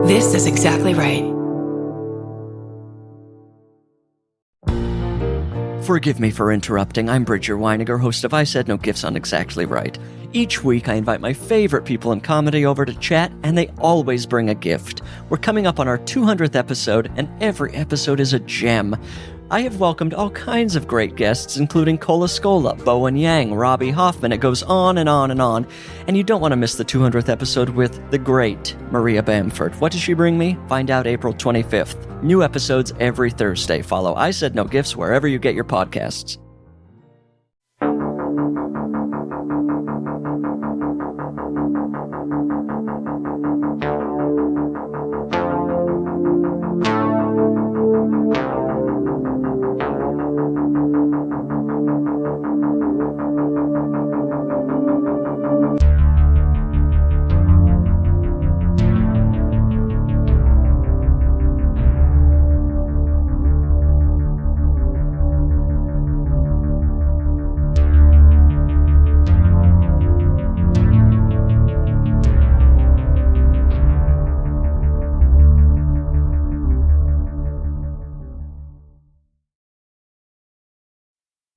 This is exactly right. Forgive me for interrupting. I'm Bridger Weiniger, host of I Said No Gifts on Exactly Right. Each week, I invite my favorite people in comedy over to chat, and they always bring a gift. We're coming up on our 200th episode, and every episode is a gem. I have welcomed all kinds of great guests, including Cola Scola, Bowen Yang, Robbie Hoffman. It goes on and on and on. And you don't want to miss the 200th episode with the great Maria Bamford. What does she bring me? Find out April 25th. New episodes every Thursday. Follow I Said No Gifts wherever you get your podcasts.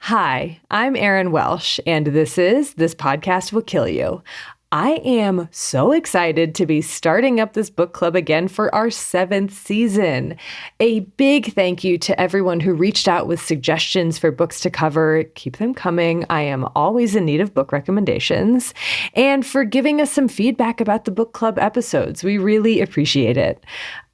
Hi, I'm Erin Welsh, and this podcast will kill you. I am so excited to be starting up this book club again for our 7th season. A big thank you to everyone who reached out with suggestions for books to cover. Keep them coming. I am always in need of book recommendations. And for giving us some feedback about the book club episodes. We really appreciate it.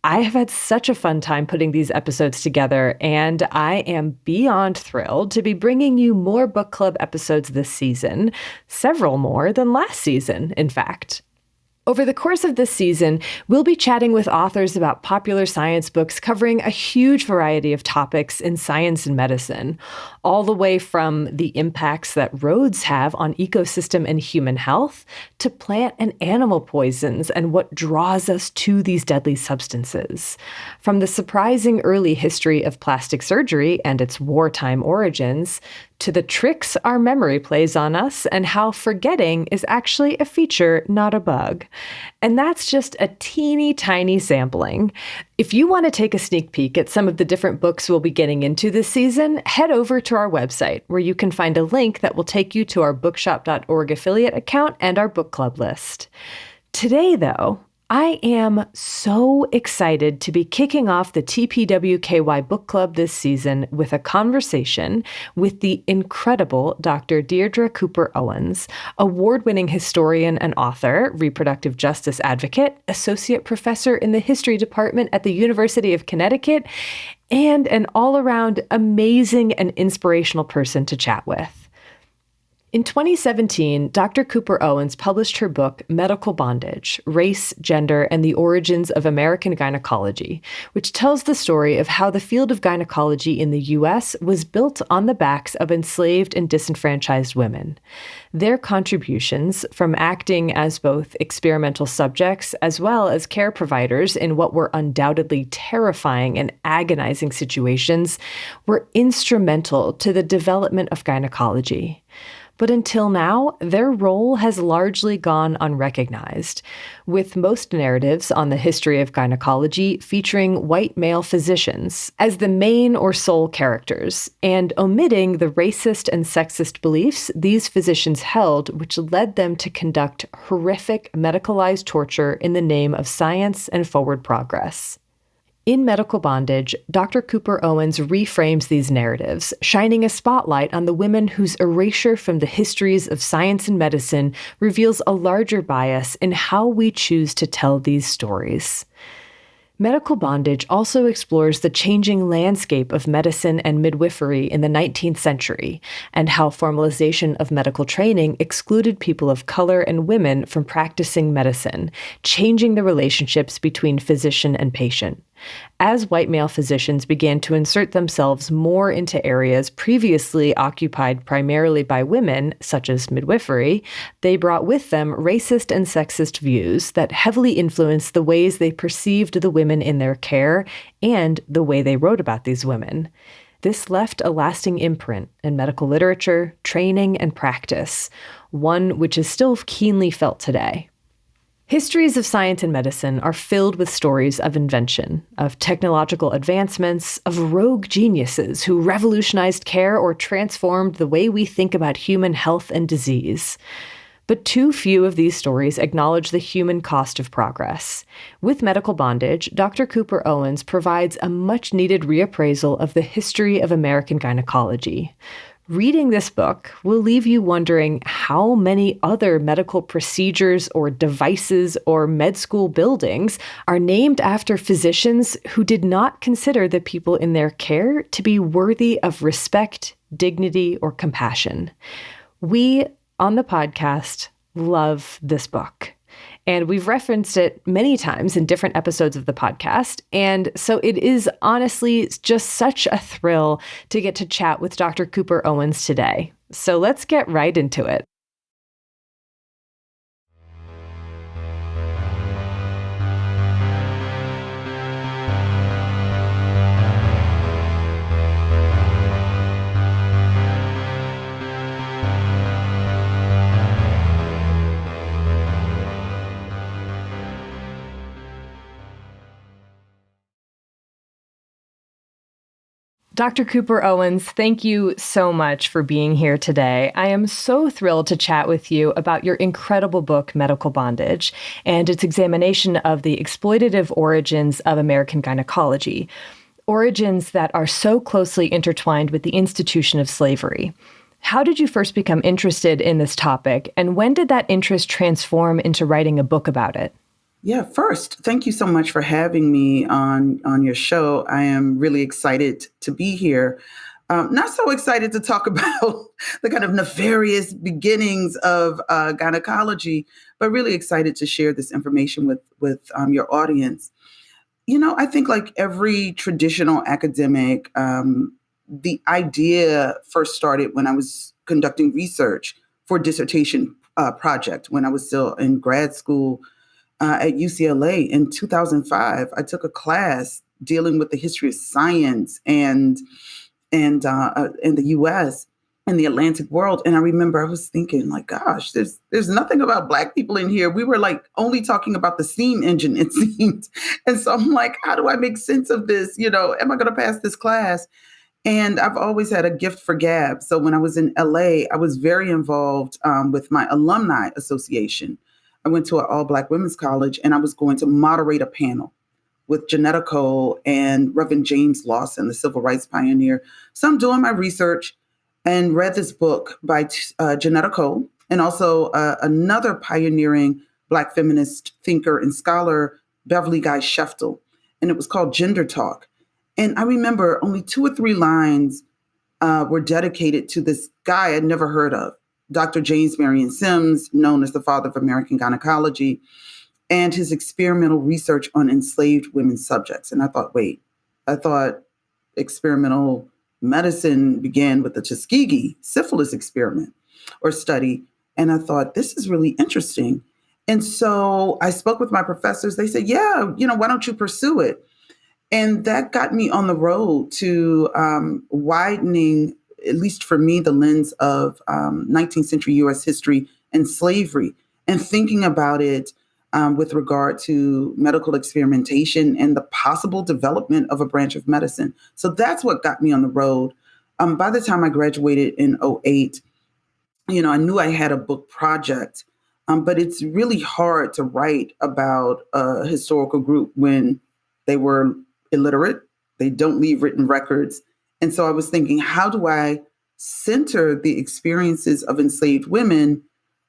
I have had such a fun time putting these episodes together, and I am beyond thrilled to be bringing you more book club episodes this season, several more than last season, in fact. Over the course of this season, we'll be chatting with authors about popular science books covering a huge variety of topics in science and medicine, all the way from the impacts that roads have on ecosystem and human health to plant and animal poisons and what draws us to these deadly substances. From the surprising early history of plastic surgery and its wartime origins, to the tricks our memory plays on us and how forgetting is actually a feature, not a bug. And that's just a teeny tiny sampling. If you want to take a sneak peek at some of the different books we'll be getting into this season, head over to our website where you can find a link that will take you to our bookshop.org affiliate account and our book club list. Today, though, I am so excited to be kicking off the TPWKY book club this season with a conversation with the incredible Dr. Deirdre Cooper Owens, award-winning historian and author, reproductive justice advocate, associate professor in the history department at the University of Connecticut, and an all-around amazing and inspirational person to chat with. In 2017, Dr. Cooper Owens published her book, Medical Bondage, Race, Gender, and the Origins of American Gynecology, which tells the story of how the field of gynecology in the U.S. was built on the backs of enslaved and disenfranchised women. Their contributions, from acting as both experimental subjects as well as care providers in what were undoubtedly terrifying and agonizing situations, were instrumental to the development of gynecology. But until now, their role has largely gone unrecognized, with most narratives on the history of gynecology featuring white male physicians as the main or sole characters, and omitting the racist and sexist beliefs these physicians held, which led them to conduct horrific medicalized torture in the name of science and forward progress. In Medical Bondage, Dr. Cooper Owens reframes these narratives, shining a spotlight on the women whose erasure from the histories of science and medicine reveals a larger bias in how we choose to tell these stories. Medical Bondage also explores the changing landscape of medicine and midwifery in the 19th century, and how formalization of medical training excluded people of color and women from practicing medicine, changing the relationships between physician and patient. As white male physicians began to insert themselves more into areas previously occupied primarily by women, such as midwifery, they brought with them racist and sexist views that heavily influenced the ways they perceived the women in their care and the way they wrote about these women. This left a lasting imprint in medical literature, training, and practice, one which is still keenly felt today. Histories of science and medicine are filled with stories of invention, of technological advancements, of rogue geniuses who revolutionized care or transformed the way we think about human health and disease. But too few of these stories acknowledge the human cost of progress. With Medical Bondage, Dr. Cooper Owens provides a much-needed reappraisal of the history of American gynecology. Reading this book will leave you wondering how many other medical procedures or devices or med school buildings are named after physicians who did not consider the people in their care to be worthy of respect, dignity, or compassion. We, on the podcast, love this book. And we've referenced it many times in different episodes of the podcast. And so it is honestly just such a thrill to get to chat with Dr. Cooper Owens today. So let's get right into it. Dr. Cooper Owens, thank you so much for being here today. I am so thrilled to chat with you about your incredible book, Medical Bondage, and its examination of the exploitative origins of American gynecology, origins that are so closely intertwined with the institution of slavery. How did you first become interested in this topic, and when did that interest transform into writing a book about it? Yeah, first, thank you so much for having me on your show. I am really excited to be here. Not so excited to talk about the kind of nefarious beginnings of gynecology, but really excited to share this information with your audience. You know, I think like every traditional academic, the idea first started when I was conducting research for a dissertation project when I was still in grad school. At UCLA in 2005, I took a class dealing with the history of science and in the U.S. and the Atlantic world. And I remember I was thinking, like, gosh, there's nothing about Black people in here. We were like only talking about the steam engine, it seemed. And so I'm like, how do I make sense of this? You know, am I going to pass this class? And I've always had a gift for gab. So when I was in LA, I was very involved with my alumni association. I went to an all-Black women's college, and I was going to moderate a panel with Janetta Cole and Reverend James Lawson, the civil rights pioneer. So I'm doing my research and read this book by Janetta Cole and also another pioneering Black feminist thinker and scholar, Beverly Guy Sheftel. And it was called Gender Talk. And I remember only 2 or 3 lines were dedicated to this guy I'd never heard of. Dr. James Marion Sims, known as the father of American gynecology, and his experimental research on enslaved women's subjects. And I thought experimental medicine began with the Tuskegee syphilis experiment or study. And I thought, this is really interesting. And so I spoke with my professors. They said, yeah, you know, why don't you pursue it? And that got me on the road to widening, at least for me, the lens of 19th century U.S. history and slavery, and thinking about it with regard to medical experimentation and the possible development of a branch of medicine. So that's what got me on the road. By the time I graduated in 2008, you know, I knew I had a book project, but it's really hard to write about a historical group when they were illiterate, they don't leave written records. And so I was thinking, how do I center the experiences of enslaved women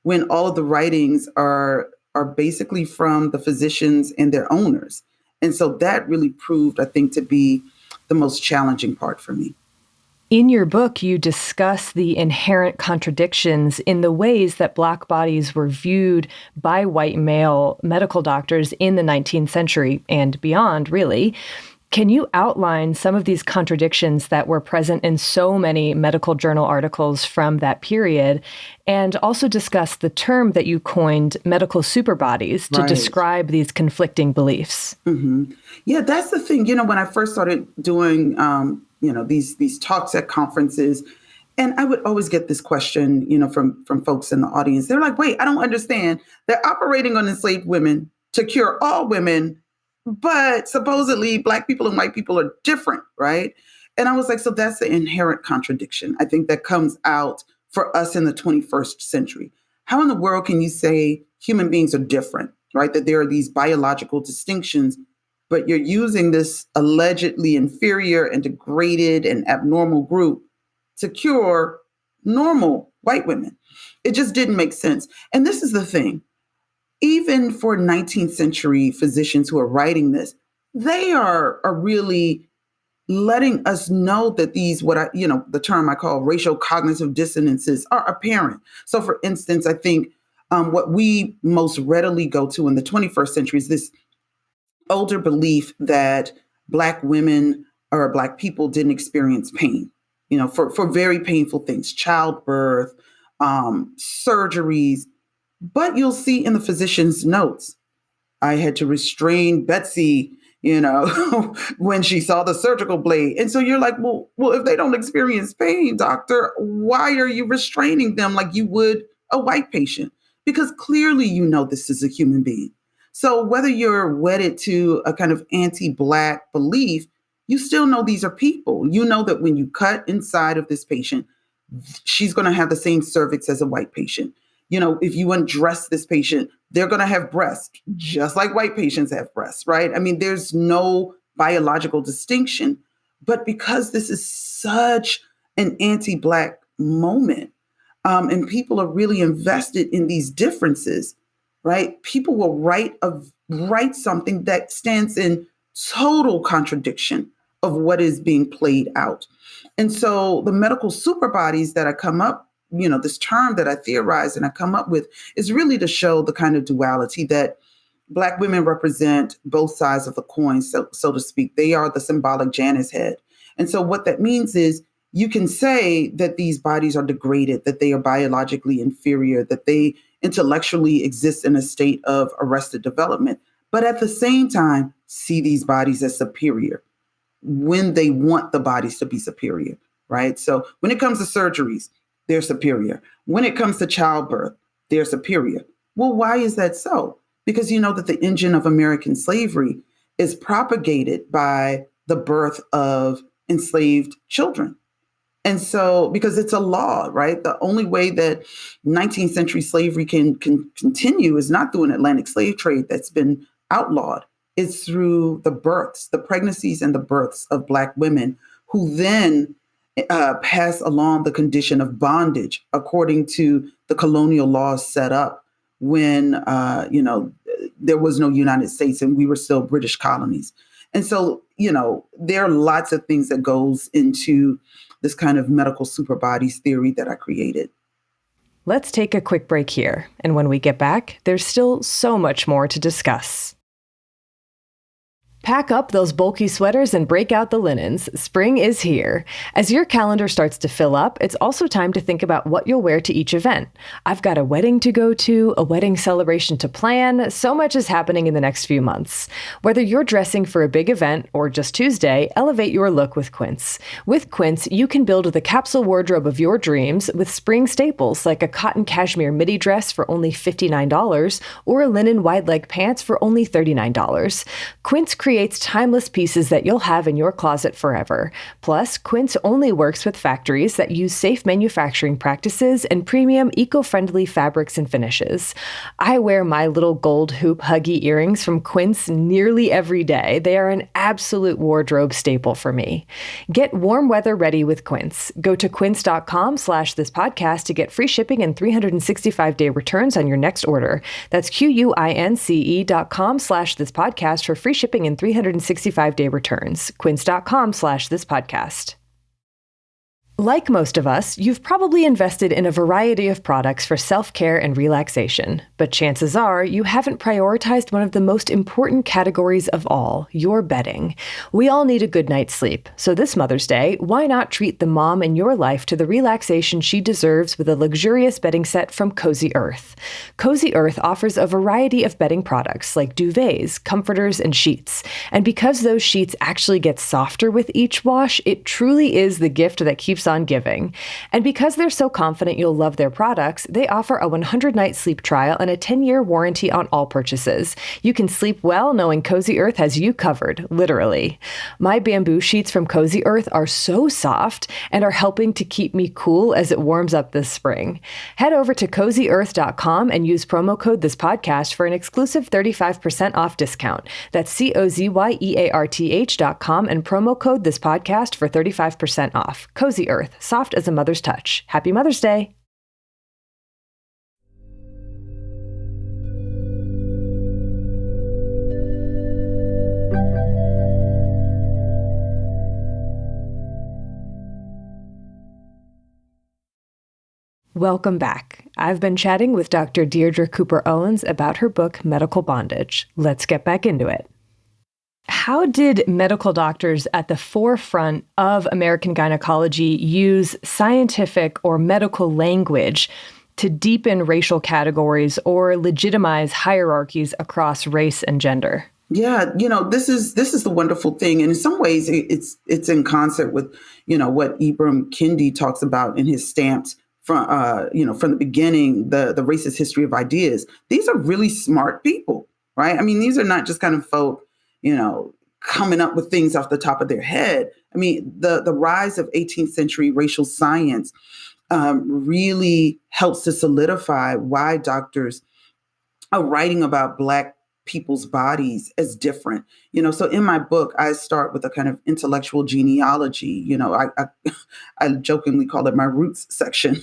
when all of the writings are basically from the physicians and their owners? And so that really proved, I think, to be the most challenging part for me. In your book, you discuss the inherent contradictions in the ways that Black bodies were viewed by white male medical doctors in the 19th century and beyond, really. Can you outline some of these contradictions that were present in so many medical journal articles from that period, and also discuss the term that you coined, medical superbodies, to describe these conflicting beliefs? Mm-hmm. Yeah, that's the thing. You know, when I first started doing, these talks at conferences, And I would always get this question, from folks in the audience. They're like, wait, I don't understand. They're operating on enslaved women to cure all women, but supposedly Black people and white people are different, right? And I was like, so that's the inherent contradiction. I think that comes out for us in the 21st century. How in the world can you say human beings are different, right? That there are these biological distinctions, but you're using this allegedly inferior and degraded and abnormal group to cure normal white women. It just didn't make sense. And this is the thing. Even for 19th century physicians who are writing this, they are really letting us know that these, the term I call racial cognitive dissonances are apparent. So for instance, I think what we most readily go to in the 21st century is this older belief that Black women or Black people didn't experience pain, for very painful things, childbirth, surgeries. But you'll see in the physician's notes, I had to restrain Betsy, when she saw the surgical blade. And so you're like, well, if they don't experience pain, doctor, why are you restraining them like you would a white patient? Because clearly, this is a human being. So whether you're wedded to a kind of anti-Black belief, you still know these are people. You know that when you cut inside of this patient, she's going to have the same cervix as a white patient. If you undress this patient, they're going to have breasts, just like white patients have breasts, right? I mean, there's no biological distinction. But because this is such an anti-Black moment, and people are really invested in these differences, right? People will write something that stands in total contradiction of what is being played out. And so the medical super bodies that I come up, this term that I theorize and I come up with is really to show the kind of duality that Black women represent both sides of the coin, so to speak. They are the symbolic Janus head. And so what that means is you can say that these bodies are degraded, that they are biologically inferior, that they intellectually exist in a state of arrested development, but at the same time, see these bodies as superior when they want the bodies to be superior, right? So when it comes to surgeries, they're superior. When it comes to childbirth, they're superior. Well, why is that so? Because you know that the engine of American slavery is propagated by the birth of enslaved children. And so, because it's a law, right? The only way that 19th century slavery can continue is not through an Atlantic slave trade that's been outlawed. It's through the births, the pregnancies and the births of Black women who then pass along the condition of bondage according to the colonial laws set up when, there was no United States and we were still British colonies. And so, there are lots of things that goes into this kind of medical super bodies theory that I created. Let's take a quick break here. And when we get back, there's still so much more to discuss. Pack up those bulky sweaters and break out the linens. Spring is here. As your calendar starts to fill up, it's also time to think about what you'll wear to each event. I've got a wedding to go to, a wedding celebration to plan. So much is happening in the next few months. Whether you're dressing for a big event or just Tuesday, elevate your look with Quince. With Quince, you can build the capsule wardrobe of your dreams with spring staples like a cotton cashmere midi dress for only $59 or a linen wide leg pants for only $39. Quince creates timeless pieces that you'll have in your closet forever. Plus, Quince only works with factories that use safe manufacturing practices and premium eco-friendly fabrics and finishes. I wear my little gold hoop huggy earrings from Quince nearly every day. They are an absolute wardrobe staple for me. Get warm weather ready with Quince. Go to quince.com/thispodcast to get free shipping and 365-day returns on your next order. That's QUINCE.com/thispodcast for free shipping and 365-day returns. Quince.com/thispodcast. Like most of us, you've probably invested in a variety of products for self-care and relaxation, but chances are you haven't prioritized one of the most important categories of all, your bedding. We all need a good night's sleep, so this Mother's Day, why not treat the mom in your life to the relaxation she deserves with a luxurious bedding set from Cozy Earth. Cozy Earth offers a variety of bedding products like duvets, comforters, and sheets. And because those sheets actually get softer with each wash, it truly is the gift that keeps focus on giving. And because they're so confident you'll love their products, they offer a 100-night sleep trial and a 10-year warranty on all purchases. You can sleep well knowing Cozy Earth has you covered, literally. My bamboo sheets from Cozy Earth are so soft and are helping to keep me cool as it warms up this spring. Head over to CozyEarth.com and use promo code THISPODCAST for an exclusive 35% off discount. That's CozyEarth.com and promo code THISPODCAST for 35% off. Cozy Earth, soft as a mother's touch. Happy Mother's Day. Welcome back. I've been chatting with Dr. Deirdre Cooper Owens about her book, Medical Bondage. Let's get back into it. How did medical doctors at the forefront of American gynecology use scientific or medical language to deepen racial categories or legitimize hierarchies across race and gender? Yeah, this is the wonderful thing, and in some ways, it's in concert with what Ibram Kendi talks about in his Stamped from the beginning, the racist history of ideas. These are really smart people, right? I mean, these are not just kind of folk, coming up with things off the top of their head. I mean, the rise of 18th century racial science really helps to solidify why doctors are writing about Black people's bodies as different. So in my book, I start with a kind of intellectual genealogy. I jokingly call it my roots section,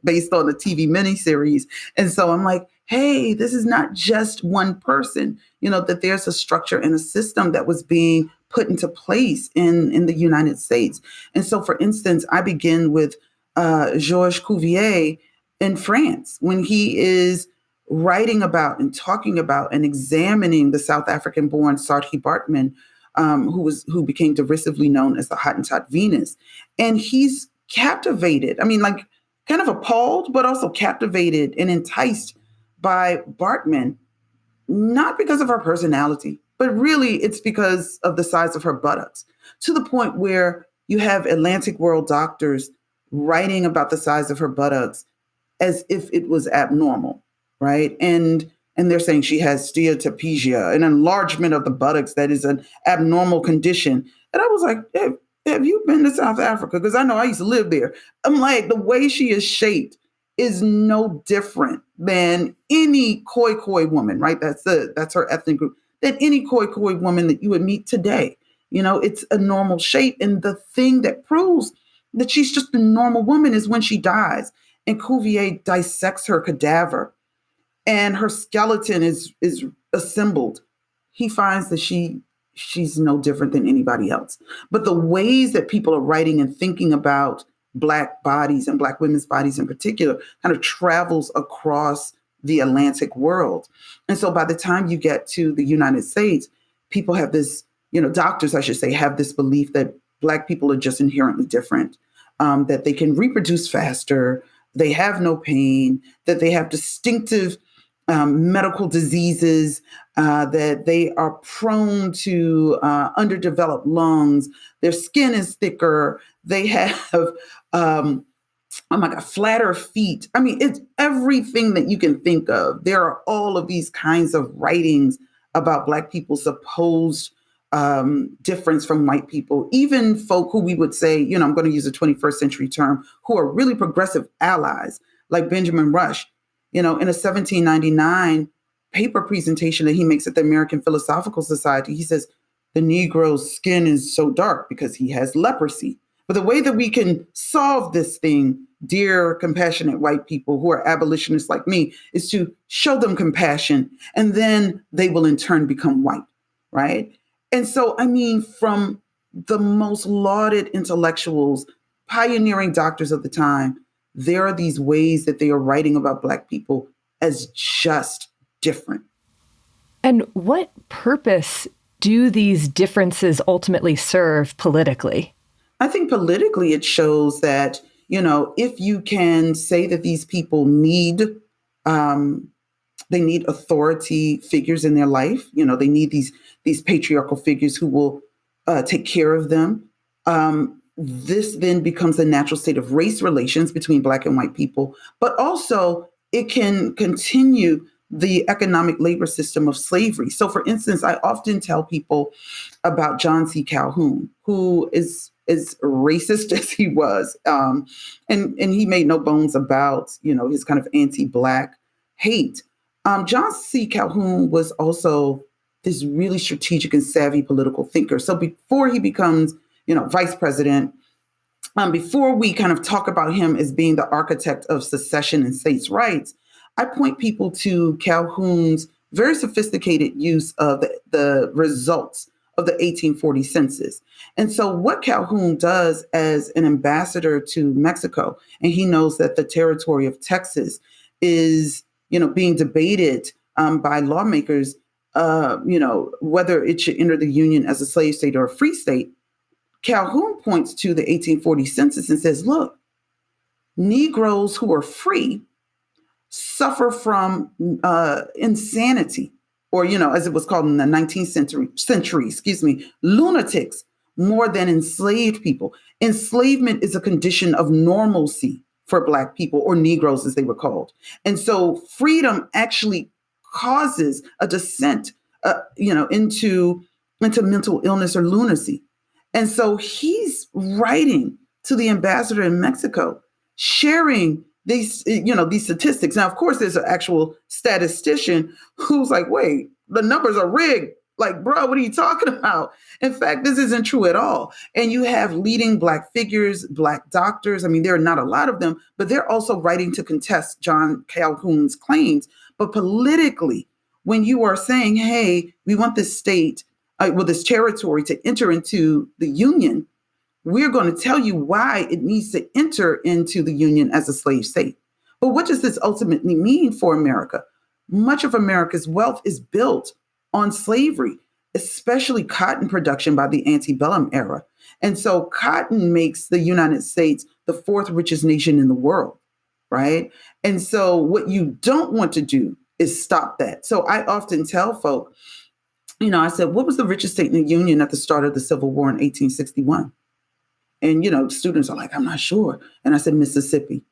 based on the TV miniseries. And so I'm like, hey, this is not just one person, that there's a structure and a system that was being put into place in the United States. And so, for instance, I begin with Georges Cuvier in France, when he is writing about and talking about and examining the South African-born Saartjie Baartman, who became derisively known as the Hottentot Venus. And he's captivated, kind of appalled, but also captivated and enticed by Baartman, not because of her personality, but really it's because of the size of her buttocks, to the point where you have Atlantic world doctors writing about the size of her buttocks as if it was abnormal, right? And they're saying she has steatopygia, an enlargement of the buttocks that is an abnormal condition. And I was like, have you been to South Africa? Because I know I used to live there. I'm like, the way she is shaped is no different than any Khoi woman, right? That's her ethnic group, than any Khoi woman that you would meet today. It's a normal shape. And the thing that proves that she's just a normal woman is when she dies. And Cuvier dissects her cadaver and her skeleton is assembled. He finds that she's no different than anybody else. But the ways that people are writing and thinking about Black bodies and Black women's bodies in particular kind of travels across the Atlantic world. And so by the time you get to the United States, people have this, doctors, I should say, have this belief that Black people are just inherently different, that they can reproduce faster, they have no pain, that they have distinctive medical diseases, that they are prone to underdeveloped lungs, their skin is thicker, they have, flatter feet. I mean, it's everything that you can think of. There are all of these kinds of writings about Black people's supposed difference from white people, even folk who we would say, I'm going to use a 21st century term, who are really progressive allies, like Benjamin Rush. In a 1799 paper presentation that he makes at the American Philosophical Society, he says, the Negro's skin is so dark because he has leprosy. But the way that we can solve this thing, dear compassionate white people who are abolitionists like me, is to show them compassion, and then they will in turn become white, right? And so, from the most lauded intellectuals, pioneering doctors of the time, there are these ways that they are writing about Black people as just different. And what purpose do these differences ultimately serve politically? I think politically it shows that, if you can say that these people need authority figures in their life, they need these patriarchal figures who will take care of them. this then becomes a natural state of race relations between Black and white people, but also it can continue the economic labor system of slavery. So, for instance, I often tell people about John C. Calhoun, who is as racist as he was, and he made no bones about, his kind of anti-Black hate. John C. Calhoun was also this really strategic and savvy political thinker. So before he becomes, vice president, before we kind of talk about him as being the architect of secession and states' rights, I point people to Calhoun's very sophisticated use of the results of the 1840 census. And so what Calhoun does as an ambassador to Mexico, and he knows that the territory of Texas is, being debated by lawmakers, whether it should enter the Union as a slave state or a free state, Calhoun points to the 1840 census and says, look, Negroes who are free suffer from insanity, or, as it was called in the 19th century, lunatics, more than enslaved people. Enslavement is a condition of normalcy for Black people, or Negroes as they were called. And so freedom actually causes a descent, into mental illness or lunacy. And so he's writing to the ambassador in Mexico, sharing these statistics. Now, of course, there's an actual statistician who's like, wait, the numbers are rigged. Like, bro, what are you talking about? In fact, this isn't true at all. And you have leading Black figures, Black doctors. I mean, there are not a lot of them, but they're also writing to contest John Calhoun's claims. But politically, when you are saying, hey, we want this state, this territory to enter into the Union, we're going to tell you why it needs to enter into the Union as a slave state. But what does this ultimately mean for America? Much of America's wealth is built on slavery, especially cotton production by the antebellum era. And so cotton makes the United States the fourth richest nation in the world, right? And so what you don't want to do is stop that. So I often tell folk, I said, what was the richest state in the Union at the start of the Civil War in 1861? And, students are like, I'm not sure. And I said, Mississippi.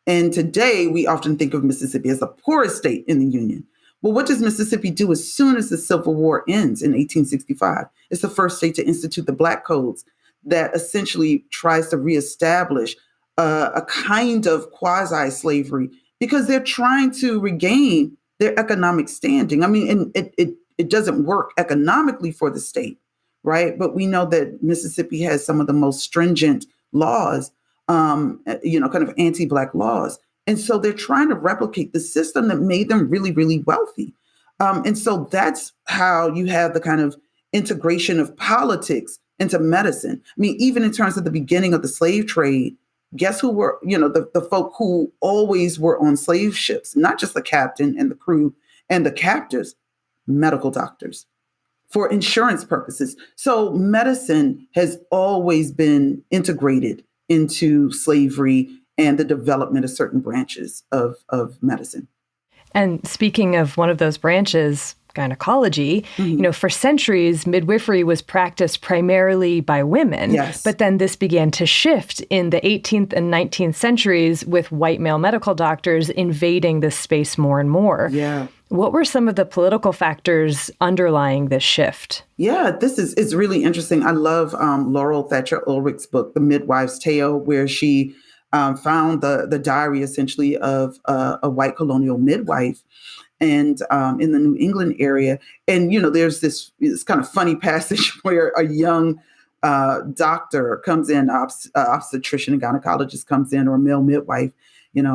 And today we often think of Mississippi as the poorest state in the Union. Well, what does Mississippi do as soon as the Civil War ends in 1865? It's the first state to institute the Black Codes that essentially tries to reestablish a kind of quasi-slavery because they're trying to regain their economic standing. I mean, and it doesn't work economically for the state, right? But we know that Mississippi has some of the most stringent laws, kind of anti-Black laws. And so they're trying to replicate the system that made them really, really wealthy. And so that's how you have the kind of integration of politics into medicine. I mean, even in terms of the beginning of the slave trade, guess who were, the folk who always were on slave ships, not just the captain and the crew and the captors, medical doctors for insurance purposes. So medicine has always been integrated into slavery and the development of certain branches of medicine. And speaking of one of those branches, gynecology, for centuries, midwifery was practiced primarily by women. Yes. But then this began to shift in the 18th and 19th centuries with white male medical doctors invading this space more and more. Yeah. What were some of the political factors underlying this shift? Yeah, it's really interesting. I love Laurel Thatcher Ulrich's book, The Midwife's Tale, where she found the diary essentially of a white colonial midwife and in the New England area. And, there's this kind of funny passage where a young doctor comes in, obstetrician and gynecologist comes in, or a male midwife,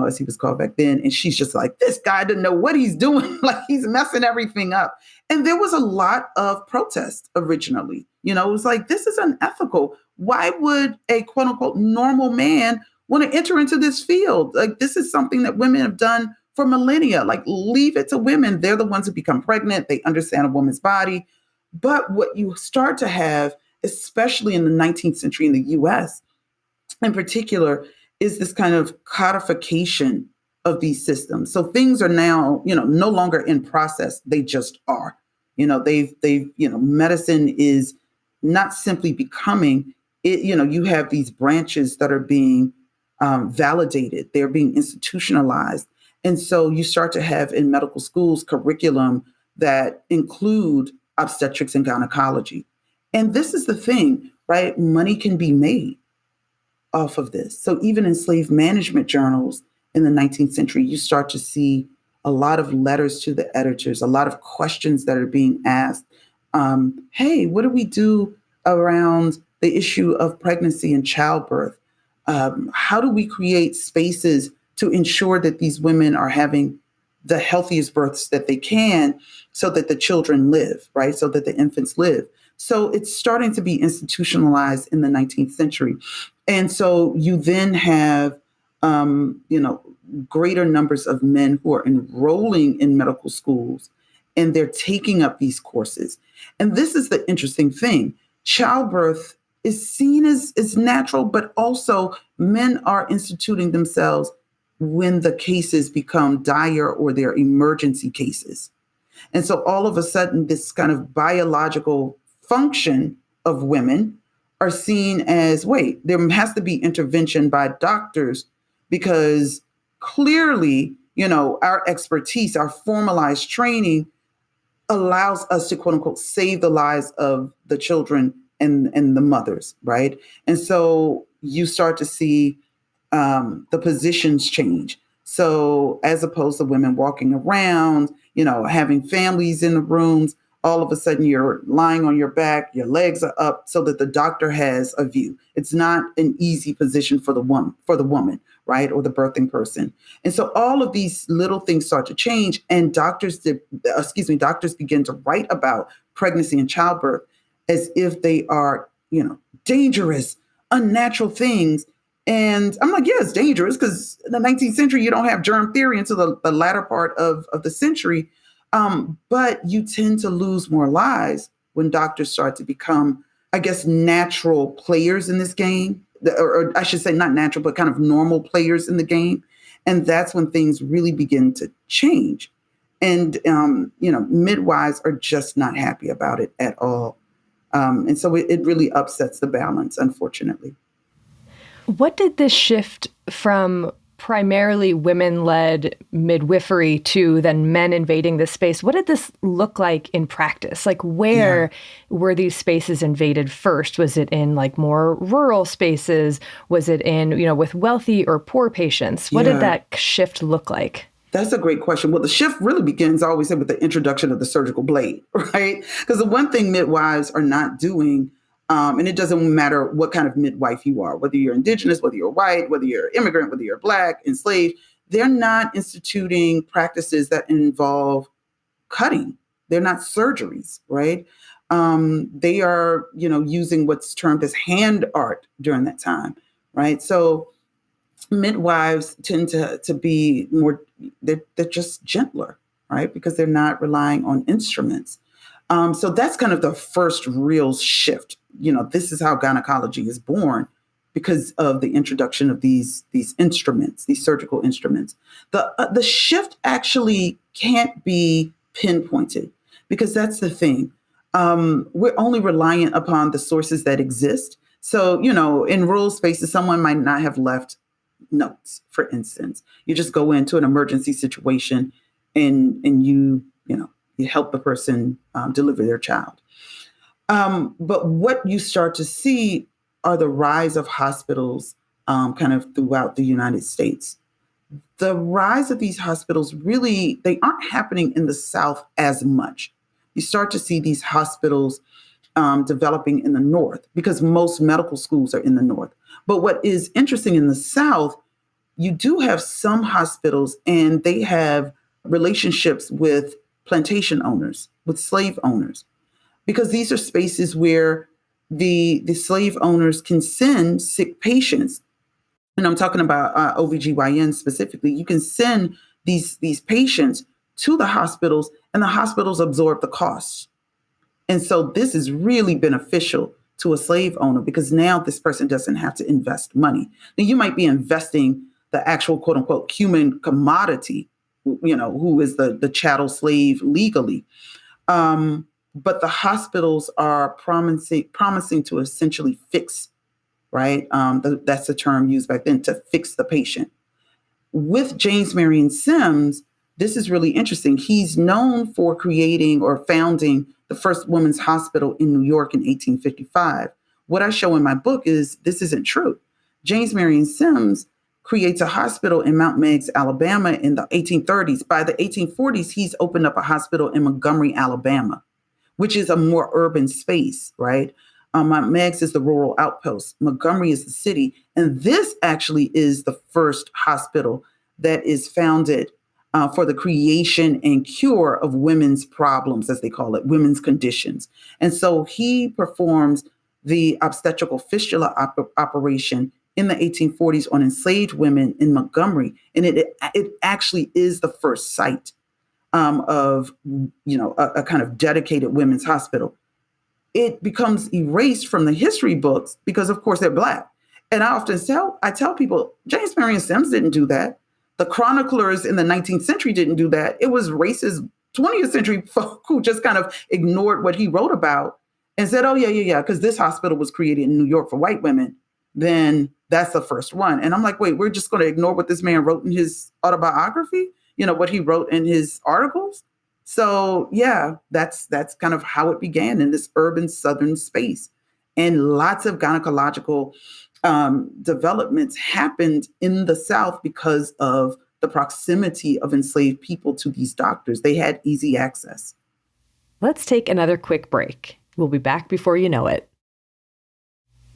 as he was called back then. And she's just like, this guy didn't know what he's doing. Like, he's messing everything up. And there was a lot of protest originally. It was like, this is unethical. Why would a quote unquote normal man want to enter into this field? Like, this is something that women have done for millennia. Like, leave it to women. They're the ones who become pregnant. They understand a woman's body. But what you start to have, especially in the 19th century in the US in particular, is this kind of codification of these systems. So things are now, no longer in process. They just are. Medicine is not simply becoming, you have these branches that are being validated, they're being institutionalized. And so you start to have in medical schools curriculum that include obstetrics and gynecology. And this is the thing, right? Money can be made off of this. So even in slave management journals in the 19th century, you start to see a lot of letters to the editors, a lot of questions that are being asked. Hey, what do we do around the issue of pregnancy and childbirth? How do we create spaces to ensure that these women are having the healthiest births that they can so that the children live, right? So that the infants live. So it's starting to be institutionalized in the 19th century. And so you then have, greater numbers of men who are enrolling in medical schools, and they're taking up these courses. And this is the interesting thing. Childbirth is seen as natural, but also men are instituting themselves when the cases become dire or they're emergency cases. And so all of a sudden, this kind of biological function of women are seen as, wait, there has to be intervention by doctors because clearly, our expertise, our formalized training allows us to, quote unquote, save the lives of the children and the mothers, right? And so you start to see the positions change. So as opposed to women walking around, having families in the rooms, all of a sudden you're lying on your back, your legs are up so that the doctor has a view. It's not an easy position for the woman, right? Or the birthing person. And so all of these little things start to change, and doctors begin to write about pregnancy and childbirth as if they are, dangerous, unnatural things. And I'm like, yeah, it's dangerous because in the 19th century, you don't have germ theory until the latter part of the century. But you tend to lose more lives when doctors start to become, I guess, natural players in this game, or I should say not natural, but kind of normal players in the game. And that's when things really begin to change. And, midwives are just not happy about it at all. And so it really upsets the balance, unfortunately. What did this shift from primarily women-led midwifery to then men invading this space? What did this look like in practice? Like, where were these spaces invaded first? Was it in like more rural spaces? Was it in, with wealthy or poor patients? What did that shift look like? That's a great question. Well, the shift really begins, I always say, with the introduction of the surgical blade, right? Because the one thing midwives are not doing, and it doesn't matter what kind of midwife you are, whether you're indigenous, whether you're white, whether you're immigrant, whether you're Black, enslaved, they're not instituting practices that involve cutting. They're not surgeries, right? They are, using what's termed as hand art during that time, right? So midwives tend to be more, they're just gentler, right? Because they're not relying on instruments. So that's kind of the first real shift. This is how gynecology is born because of the introduction of these instruments, these surgical instruments. The shift actually can't be pinpointed because that's the thing. We're only reliant upon the sources that exist. So, in rural spaces, someone might not have left notes, for instance. You just go into an emergency situation and you help the person deliver their child. But what you start to see are the rise of hospitals kind of throughout the United States. The rise of these hospitals really, they aren't happening in the South as much. You start to see these hospitals developing in the North because most medical schools are in the North. But what is interesting in the South, you do have some hospitals and they have relationships with plantation owners, with slave owners, because these are spaces where the slave owners can send sick patients. And I'm talking about OBGYN specifically. You can send these patients to the hospitals and the hospitals absorb the costs. And so this is really beneficial to a slave owner because now this person doesn't have to invest money. Now you might be investing the actual quote unquote human commodity, who is the chattel slave legally. But the hospitals are promising to essentially fix right? That's the term used back then, to fix the patient. With James Marion Sims, this is really interesting. He's known for creating or founding the first women's hospital in New York in 1855. What I show in my book is this isn't true. James Marion Sims creates a hospital in Mount Meigs, Alabama in the 1830s. By the 1840s, he's opened up a hospital in Montgomery, Alabama, which is a more urban space, right? Mount Meigs is the rural outpost. Montgomery is the city. And this actually is the first hospital that is founded for the creation and cure of women's problems, as they call it, women's conditions. And so he performs the obstetrical fistula operation in the 1840s on enslaved women in Montgomery. And it actually is the first site of, a kind of dedicated women's hospital. It becomes erased from the history books because, of course, they're Black. And I often tell people, James Marion Sims didn't do that. The chroniclers in the 19th century didn't do that. It was racist 20th century folk who just kind of ignored what he wrote about and said, oh, yeah, because this hospital was created in New York for white women. Then that's the first one. And I'm like, wait, we're just going to ignore what this man wrote in his autobiography? What he wrote in his articles? So, yeah, that's kind of how it began in this urban Southern space. And lots of gynecological developments happened in the South because of the proximity of enslaved people to these doctors. They had easy access. Let's take another quick break. We'll be back before you know it.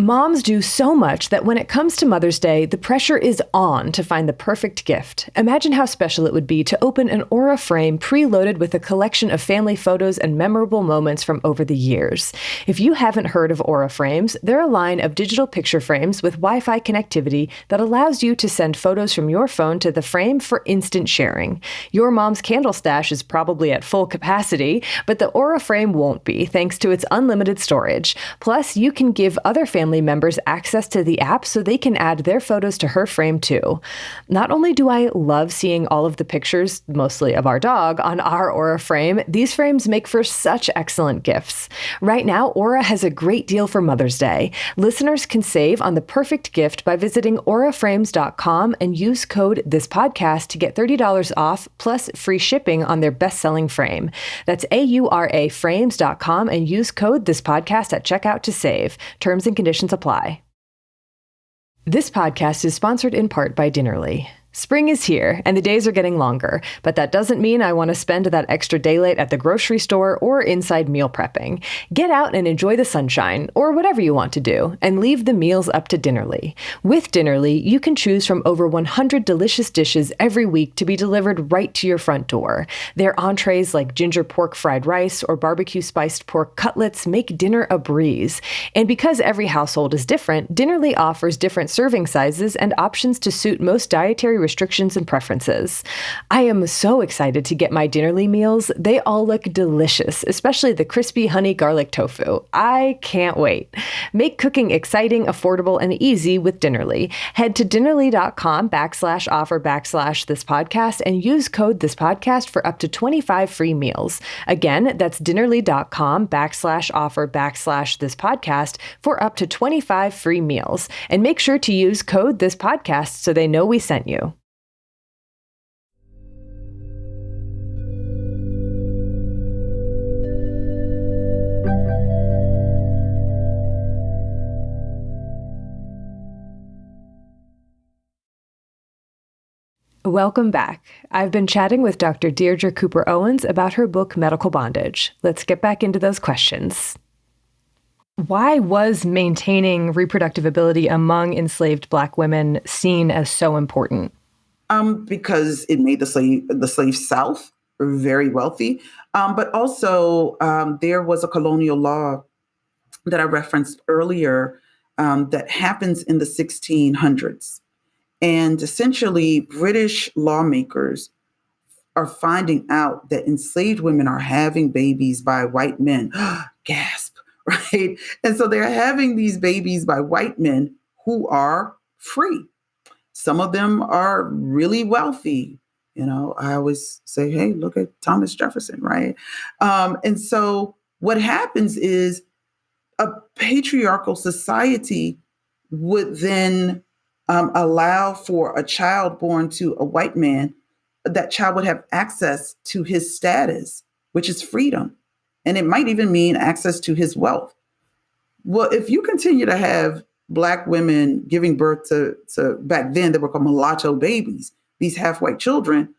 Moms do so much that when it comes to Mother's Day, the pressure is on to find the perfect gift. Imagine how special it would be to open an Aura frame preloaded with a collection of family photos and memorable moments from over the years. If you haven't heard of Aura frames, they're a line of digital picture frames with Wi-Fi connectivity that allows you to send photos from your phone to the frame for instant sharing. Your mom's candle stash is probably at full capacity, but the Aura frame won't be, thanks to its unlimited storage. Plus, you can give other family members access to the app so they can add their photos to her frame too. Not only do I love seeing all of the pictures, mostly of our dog, on our Aura frame, these frames make for such excellent gifts. Right now, Aura has a great deal for Mother's Day. Listeners can save on the perfect gift by visiting auraframes.com and use code THISPODCAST to get $30 off plus free shipping on their best-selling frame. That's auraframes.com and use code THISPODCAST at checkout to save. Terms and conditions apply. This podcast is sponsored in part by Dinnerly. Spring is here, and the days are getting longer, but that doesn't mean I want to spend that extra daylight at the grocery store or inside meal prepping. Get out and enjoy the sunshine, or whatever you want to do, and leave the meals up to Dinnerly. With Dinnerly, you can choose from over 100 delicious dishes every week to be delivered right to your front door. Their entrees like ginger pork fried rice or barbecue spiced pork cutlets make dinner a breeze. And because every household is different, Dinnerly offers different serving sizes and options to suit most dietary restrictions and preferences. I am so excited to get my Dinnerly meals. They all look delicious, especially the crispy honey garlic tofu. I can't wait. Make cooking exciting, affordable, and easy with Dinnerly. Head to dinnerly.com/offer/this podcast and use code this podcast for up to 25 free meals. Again, that's dinnerly.com/offer/this podcast for up to 25 free meals. And make sure to use code this podcast so they know we sent you. Welcome back. I've been chatting with Dr. Deirdre Cooper Owens about her book, Medical Bondage. Let's get back into those questions. Why was maintaining reproductive ability among enslaved Black women seen as so important? Because it made the slave South very wealthy. But also there was a colonial law that I referenced earlier that happens in the 1600s. And essentially, British lawmakers are finding out that enslaved women are having babies by white men. Gasp, right? And so they're having these babies by white men who are free. Some of them are really wealthy. I always say, hey, look at Thomas Jefferson, right? And so what happens is a patriarchal society would then allow for a child born to a white man, that child would have access to his status, which is freedom. And it might even mean access to his wealth. Well, if you continue to have Black women giving birth to back then, they were called mulatto babies, these half-white children,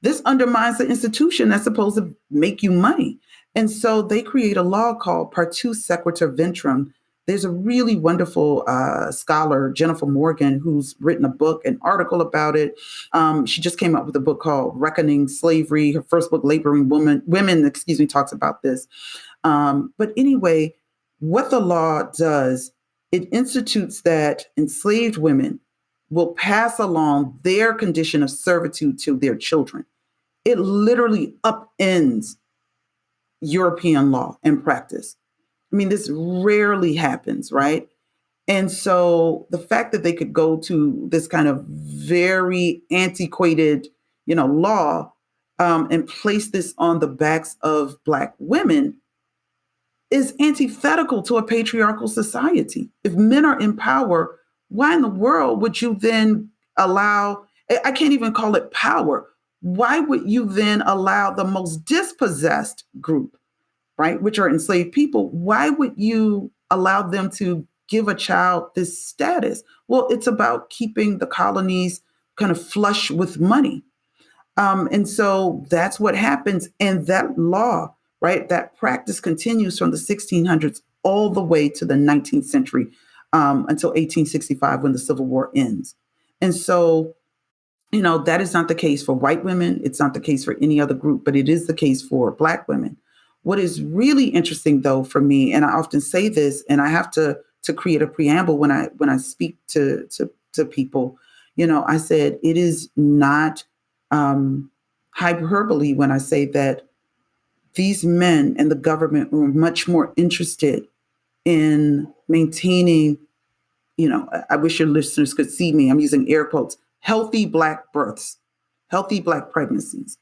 this undermines the institution that's supposed to make you money. And so they create a law called Partus Sequitur Ventrum. There's a really wonderful scholar, Jennifer Morgan, who's written a book, an article about it. She just came up with a book called Reckoning Slavery. Her first book, Laboring Women, talks about this. But anyway, what the law does, it institutes that enslaved women will pass along their condition of servitude to their children. It literally upends European law and practice. I mean, this rarely happens, right? And so the fact that they could go to this kind of very antiquated, law and place this on the backs of Black women is antithetical to a patriarchal society. If men are in power, why in the world would you then allow, I can't even call it power, why would you then allow the most dispossessed group, right, which are enslaved people, why would you allow them to give a child this status? Well, it's about keeping the colonies kind of flush with money. And so that's what happens. And that law, right, that practice continues from the 1600s all the way to the 19th century until 1865 when the Civil War ends. And so, that is not the case for white women. It's not the case for any other group, but it is the case for Black women. What is really interesting, though, for me, and I often say this, and I have to create a preamble when I speak to people, I said it is not hyperbole when I say that these men and the government were much more interested in maintaining, I wish your listeners could see me, I'm using air quotes, healthy Black births, healthy Black pregnancies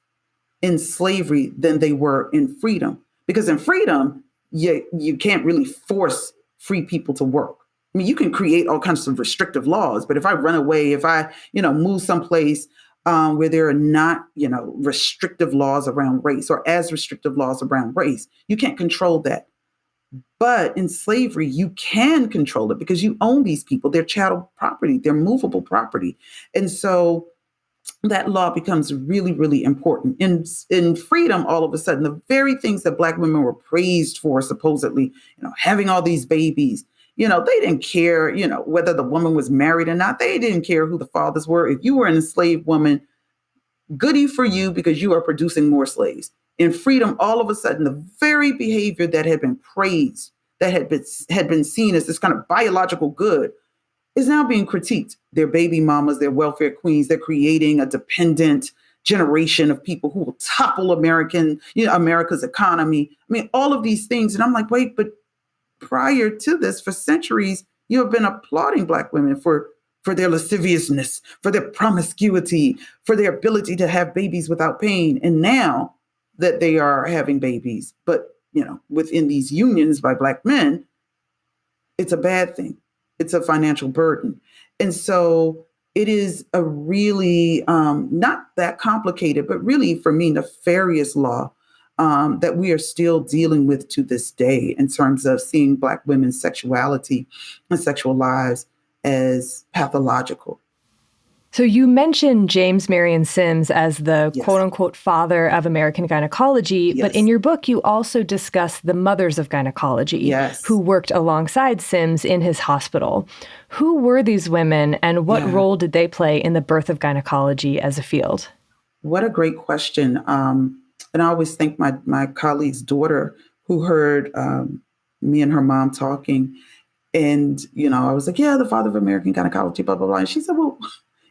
in slavery than they were in freedom. Because in freedom, you can't really force free people to work. I mean, you can create all kinds of restrictive laws, but if I run away, if I, move someplace where there are not, restrictive laws around race or as restrictive laws around race, you can't control that. But in slavery, you can control it because you own these people. They're chattel property. They're movable property. And so that law becomes really, really important. In freedom, all of a sudden, the very things that Black women were praised for, supposedly, having all these babies, they didn't care, whether the woman was married or not. They didn't care who the fathers were. If you were an enslaved woman, goody for you because you are producing more slaves. In freedom, all of a sudden, the very behavior that had been praised, that had been seen as this kind of biological good, is now being critiqued. They're baby mamas, they're welfare queens, they're creating a dependent generation of people who will topple America's economy. I mean, all of these things. And I'm like, wait, but prior to this, for centuries, you have been applauding Black women for their lasciviousness, for their promiscuity, for their ability to have babies without pain. And now that they are having babies, but, within these unions by Black men, it's a bad thing. It's a financial burden. And so it is a really not that complicated, but really for me, nefarious law that we are still dealing with to this day in terms of seeing Black women's sexuality and sexual lives as pathological. So you mentioned James Marion Sims as the quote unquote father of American gynecology, but in your book, you also discuss the mothers of gynecology who worked alongside Sims in his hospital. Who were these women and what role did they play in the birth of gynecology as a field? What a great question. And I always thank my colleague's daughter who heard me and her mom talking. And, I was like, the father of American gynecology, blah, blah, blah. And she said, well,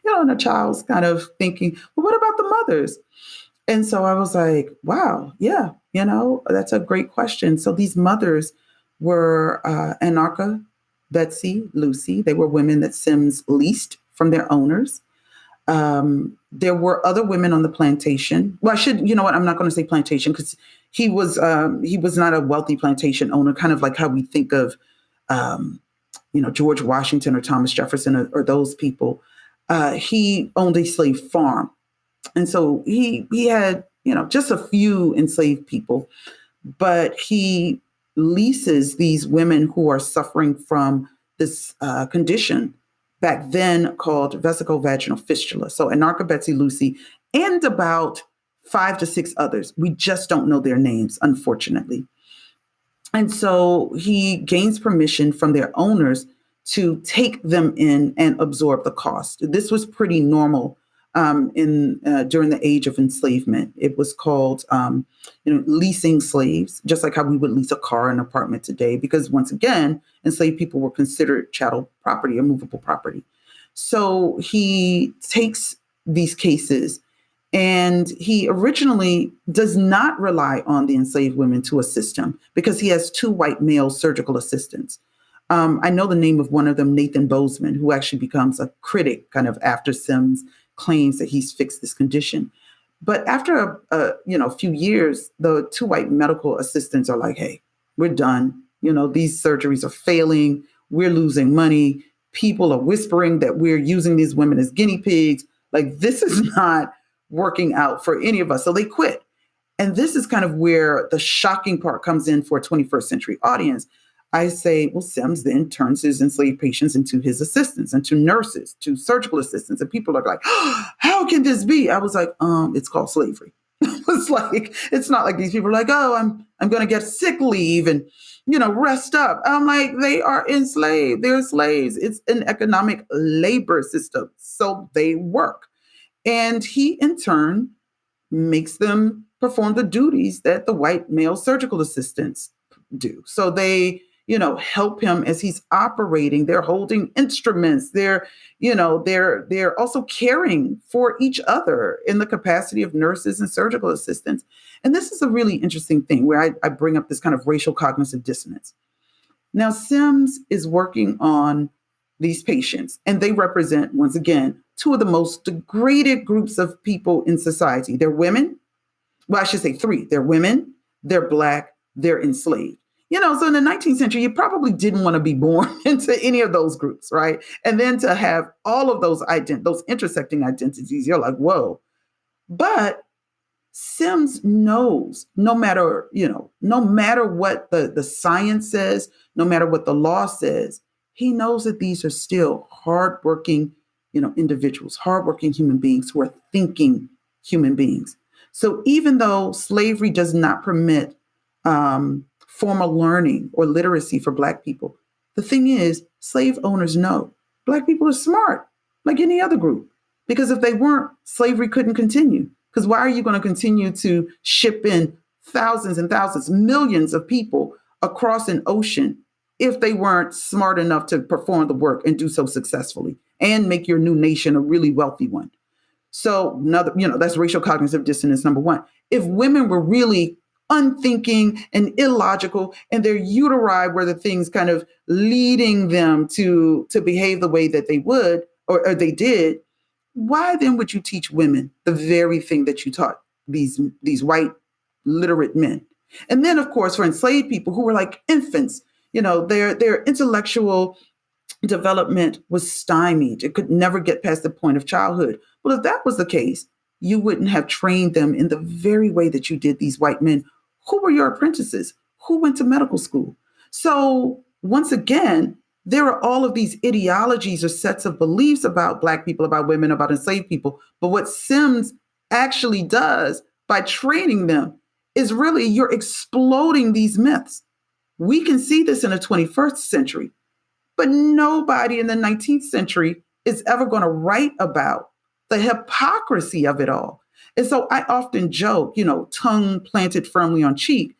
and the child's kind of thinking, well, what about the mothers? And so I was like, wow, that's a great question. So these mothers were Anarcha, Betsy, Lucy. They were women that Sims leased from their owners. There were other women on the plantation. Well, I'm not going to say plantation because he was not a wealthy plantation owner, kind of like how we think of George Washington or Thomas Jefferson or those people. He owned a slave farm. And so he had, just a few enslaved people, but he leases these women who are suffering from this condition back then called vesicovaginal fistula. So Anarcha Betsy Lucy and about 5 to 6 others. We just don't know their names, unfortunately. And so he gains permission from their owners to take them in and absorb the cost. This was pretty normal during the age of enslavement. It was called leasing slaves, just like how we would lease a car, an apartment today, because once again, enslaved people were considered chattel property or movable property. So he takes these cases, and he originally does not rely on the enslaved women to assist him because he has 2 white male surgical assistants. I know the name of one of them, Nathan Bozeman, who actually becomes a critic kind of after Sims claims that he's fixed this condition. But after a few years, the 2 white medical assistants are like, hey, we're done. These surgeries are failing. We're losing money. People are whispering that we're using these women as guinea pigs. Like, this is not working out for any of us. So they quit. And this is kind of where the shocking part comes in for a 21st century audience. I say, well, Sims then turns his enslaved patients into his assistants, into nurses, to surgical assistants. And people are like, oh, how can this be? I was like, it's called slavery. It's not like these people are like, oh, I'm going to get sick leave and, rest up. I'm like, they are enslaved. They're slaves. It's an economic labor system. So they work. And he, in turn, makes them perform the duties that the white male surgical assistants do. So they, help him as he's operating. They're holding instruments. They're also caring for each other in the capacity of nurses and surgical assistants. And this is a really interesting thing where I bring up this kind of racial cognitive dissonance. Now, Sims is working on these patients, and they represent, once again, 2 of the most degraded groups of people in society. They're women. Well, I should say 3. They're women, they're Black, they're enslaved. So in the 19th century, you probably didn't want to be born into any of those groups, right? And then to have all of those intersecting identities, you're like, whoa. But Sims knows no matter what the science says, no matter what the law says, he knows that these are still hardworking, individuals, hardworking human beings who are thinking human beings. So even though slavery does not permit formal learning or literacy for Black people, the thing is, slave owners know Black people are smart, like any other group. Because if they weren't, slavery couldn't continue. Because why are you going to continue to ship in thousands and thousands, millions of people across an ocean if they weren't smart enough to perform the work and do so successfully and make your new nation a really wealthy one? So that's racial cognitive dissonance number 1. If women were really unthinking and illogical, and their uteri were the things kind of leading them to behave the way that they would or they did, why then would you teach women the very thing that you taught these white literate men? And then, of course, for enslaved people who were like infants, their intellectual development was stymied. It could never get past the point of childhood. Well, if that was the case, you wouldn't have trained them in the very way that you did these white men who were your apprentices, who went to medical school. So once again, there are all of these ideologies or sets of beliefs about Black people, about women, about enslaved people. But what Sims actually does by training them is really you're exploding these myths. We can see this in the 21st century, but nobody in the 19th century is ever going to write about the hypocrisy of it all. And so I often joke, tongue planted firmly on cheek,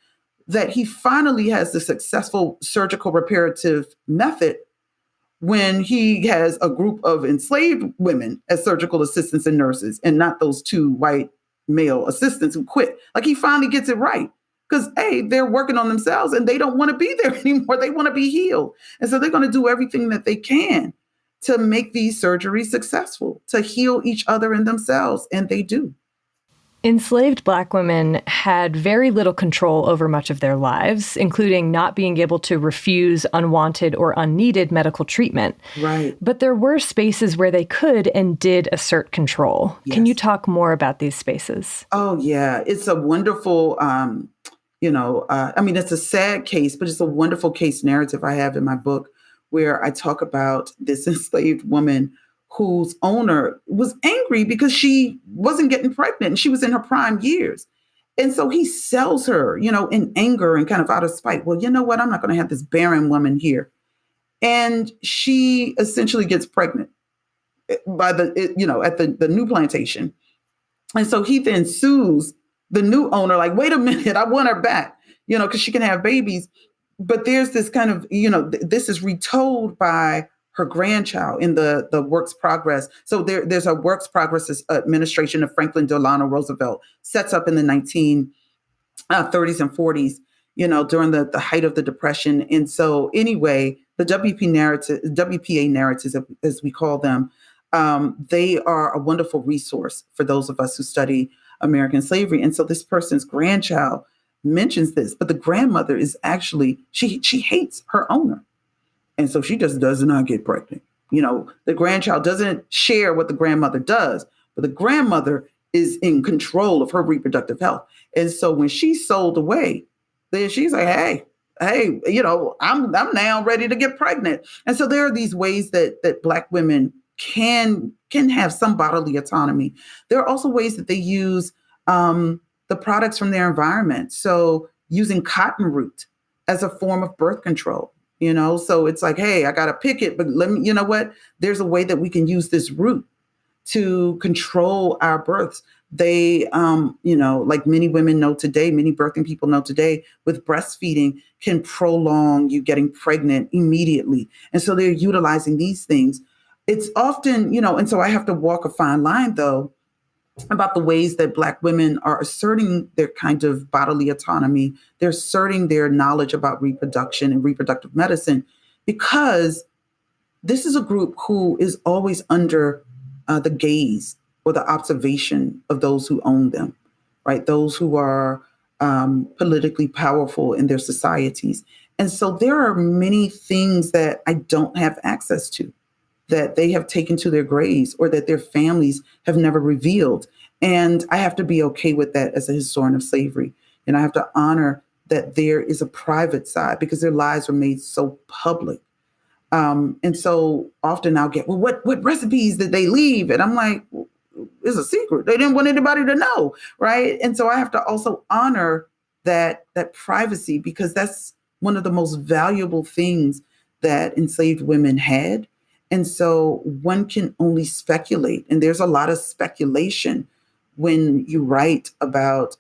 that he finally has the successful surgical reparative method when he has a group of enslaved women as surgical assistants and nurses, and not those 2 white male assistants who quit. Like, he finally gets it right because, they're working on themselves and they don't want to be there anymore. They want to be healed. And so they're going to do everything that they can to make these surgeries successful, to heal each other and themselves. And they do. Enslaved Black women had very little control over much of their lives, including not being able to refuse unwanted or unneeded medical treatment. Right. But there were spaces where they could and did assert control. Yes. Can you talk more about these spaces? Oh, yeah. It's a wonderful, it's a sad case, but it's a wonderful case narrative I have in my book where I talk about this enslaved woman whose owner was angry because she wasn't getting pregnant and she was in her prime years. And so he sells her, in anger and kind of out of spite. Well, you know what? I'm not going to have this barren woman here. And she essentially gets pregnant by at the new plantation. And so he then sues the new owner, like, wait a minute, I want her back, because she can have babies. But there's this kind of, this is retold by her grandchild in the Works Progress. So there's a Works Progress administration of Franklin Delano Roosevelt, sets up in the 1930s and 40s, during the height of the Depression. And so anyway, the WPA narratives, as we call them, they are a wonderful resource for those of us who study American slavery. And so this person's grandchild mentions this, but the grandmother is actually, she hates her owner. And so she just does not get pregnant. The grandchild doesn't share what the grandmother does, but the grandmother is in control of her reproductive health. And so when she's sold away, then she's like, hey, I'm now ready to get pregnant. And so there are these ways that Black women can have some bodily autonomy. There are also ways that they use the products from their environment. So using cotton root as a form of birth control. So it's like, hey, I got to pick it, but you know what? There's a way that we can use this root to control our births. They, like many women know today, many birthing people know today, with breastfeeding can prolong you getting pregnant immediately. And so they're utilizing these things. It's often, and so I have to walk a fine line, though, about the ways that Black women are asserting their kind of bodily autonomy. They're asserting their knowledge about reproduction and reproductive medicine, because this is a group who is always under the gaze or the observation of those who own them, right? Those who are politically powerful in their societies. And so there are many things that I don't have access to, that they have taken to their graves or that their families have never revealed. And I have to be okay with that as a historian of slavery. And I have to honor that there is a private side because their lives were made so public. And so often I'll get, well, what recipes did they leave? And I'm like, well, it's a secret. They didn't want anybody to know, right? And so I have to also honor that privacy, because that's one of the most valuable things that enslaved women had. And so one can only speculate. And there's a lot of speculation when you write about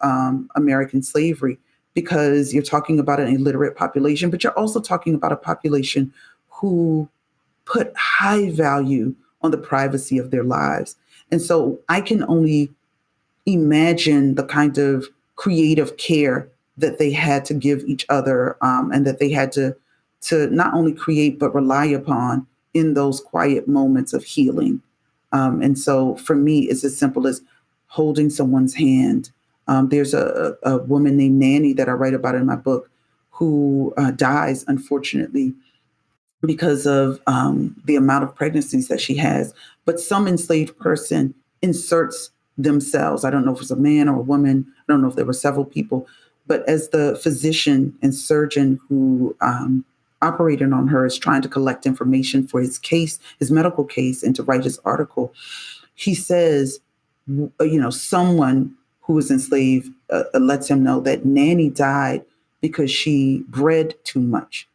American slavery, because you're talking about an illiterate population, but you're also talking about a population who put high value on the privacy of their lives. And so I can only imagine the kind of creative care that they had to give each other, and that they had to not only create, but rely upon in those quiet moments of healing. And so for me, it's as simple as holding someone's hand. There's a woman named Nanny that I write about in my book who dies, unfortunately, because of the amount of pregnancies that she has. But some enslaved person inserts themselves. I don't know if it's a man or a woman. I don't know if there were several people. But as the physician and surgeon who operating on her is trying to collect information for his case, his medical case, and to write his article, he says, someone who was enslaved lets him know that Nanny died because she bred too much,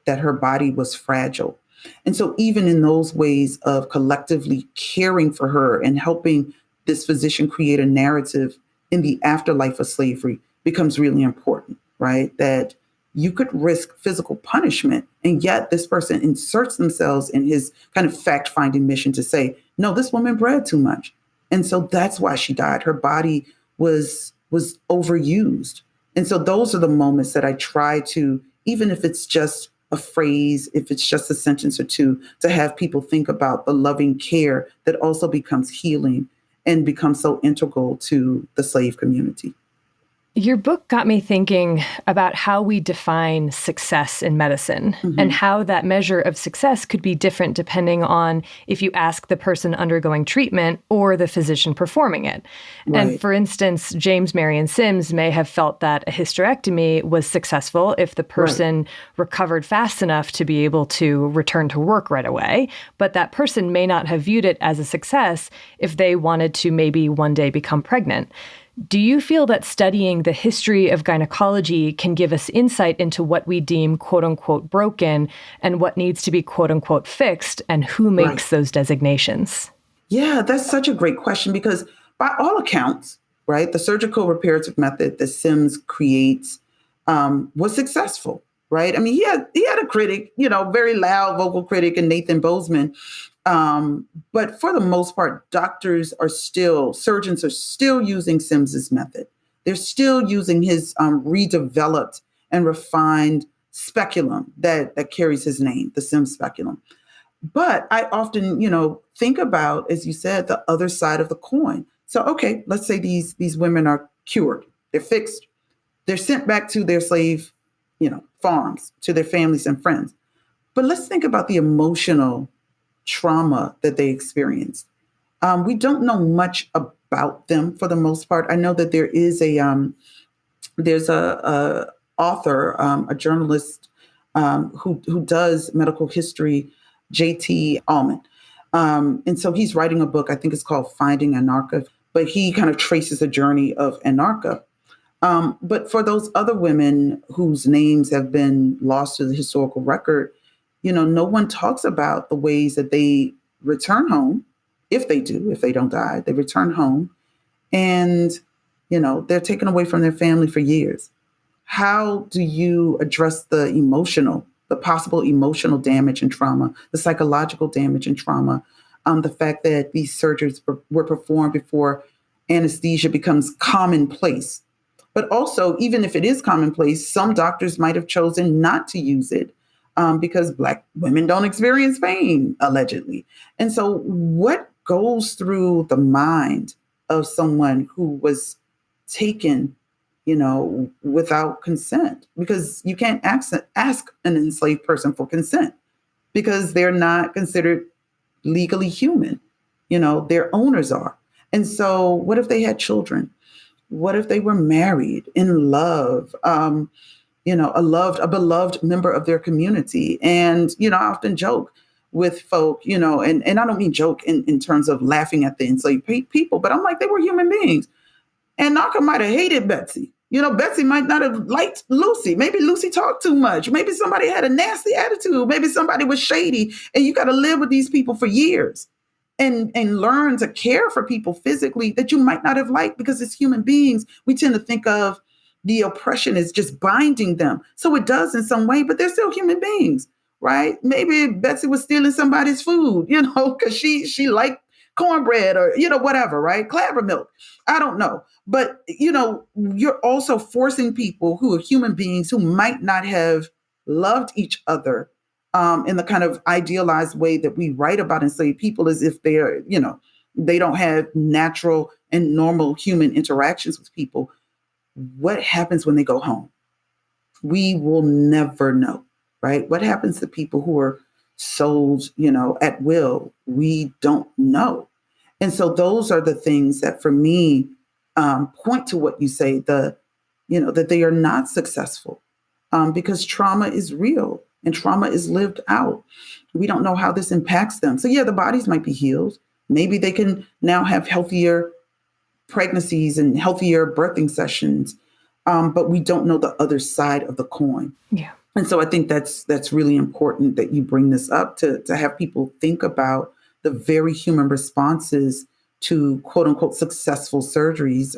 that her body was fragile. And so even in those ways of collectively caring for her and helping this physician create a narrative in the afterlife of slavery becomes really important, right? That you could risk physical punishment, and yet this person inserts themselves in his kind of fact-finding mission to say, no, this woman bred too much. And so that's why she died. Her body was overused. And so those are the moments that I try to, even if it's just a phrase, if it's just a sentence or two, to have people think about the loving care that also becomes healing and become so integral to the slave community. Your book got me thinking about how we define success in medicine and how that measure of success could be different depending on if you ask the person undergoing treatment or the physician performing it. Right. And for instance, James Marion Sims may have felt that a hysterectomy was successful if the person recovered fast enough to be able to return to work right away. But that person may not have viewed it as a success if they wanted to maybe one day become pregnant. Do you feel that studying the history of gynecology can give us insight into what we deem quote unquote broken and what needs to be quote unquote fixed and who makes those designations? Yeah, that's such a great question because by all accounts, right, the surgical reparative method that Sims creates was successful, right? I mean, he had a critic, very loud vocal critic in Nathan Bozeman. But for the most part, surgeons are still using Sims's method. They're still using his redeveloped and refined speculum that carries his name, the Sims speculum. But I often, think about, as you said, the other side of the coin. So, okay, let's say these women are cured. They're fixed. They're sent back to their slave, farms, to their families and friends. But let's think about the emotional trauma that they experienced. We don't know much about them for the most part. I know that there is there's a author, a journalist who does medical history, J.T. Allman. And so he's writing a book, I think it's called Finding Anarcha, but he kind of traces the journey of Anarcha. But for those other women whose names have been lost to the historical record, no one talks about the ways that they return home, if they don't die, they return home and, they're taken away from their family for years. How do you address the possible emotional damage and trauma, the psychological damage and trauma, the fact that these surgeries were performed before anesthesia becomes commonplace? But also, even if it is commonplace, some doctors might have chosen not to use it because Black women don't experience pain, allegedly. And so what goes through the mind of someone who was taken, without consent? Because you can't ask an enslaved person for consent because they're not considered legally human. Their owners are. And so what if they had children? What if they were married, in love, a beloved member of their community? And, I often joke with folk, and I don't mean joke in terms of laughing at the enslaved people, but I'm like, they were human beings. And Naka might have hated Betsy. Betsy might not have liked Lucy. Maybe Lucy talked too much. Maybe somebody had a nasty attitude. Maybe somebody was shady. And you got to live with these people for years and learn to care for people physically that you might not have liked, because as human beings, we tend to think of the oppression as just binding them. So it does in some way, but they're still human beings, right? Maybe Betsy was stealing somebody's food, because she liked cornbread or, whatever, right? Clabber milk. I don't know. But, you're also forcing people who are human beings who might not have loved each other in the kind of idealized way that we write about enslaved people, as if they're, they don't have natural and normal human interactions with people. What happens when they go home? We will never know, right? What happens to people who are sold, at will? We don't know. And so those are the things that for me point to what you say, that they are not successful because trauma is real and trauma is lived out. We don't know how this impacts them. So yeah, the bodies might be healed. Maybe they can now have healthier pregnancies and healthier birthing sessions, but we don't know the other side of the coin. Yeah. And so I think that's really important that you bring this up to have people think about the very human responses to quote unquote successful surgeries.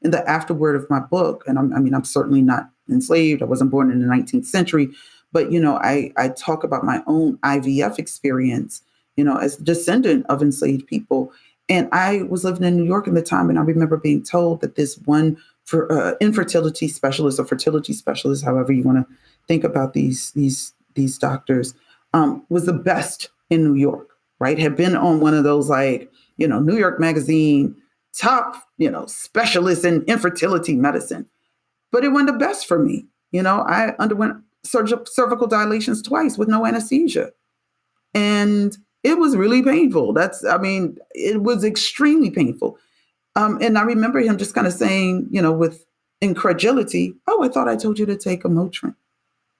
In the afterword of my book, and I'm certainly not enslaved. I wasn't born in the 19th century, but I talk about my own IVF experience, as a descendant of enslaved people. And I was living in New York at the time, and I remember being told that this one infertility specialist or fertility specialist, however you want to think about these doctors, was the best in New York, right? Had been on one of those like New York Magazine, top, specialist in infertility medicine. But it wasn't the best for me. I underwent cervical dilations twice with no anesthesia. And it was really painful. It was extremely painful. And I remember him just kind of saying, with incredulity, "Oh, I thought I told you to take a Motrin,"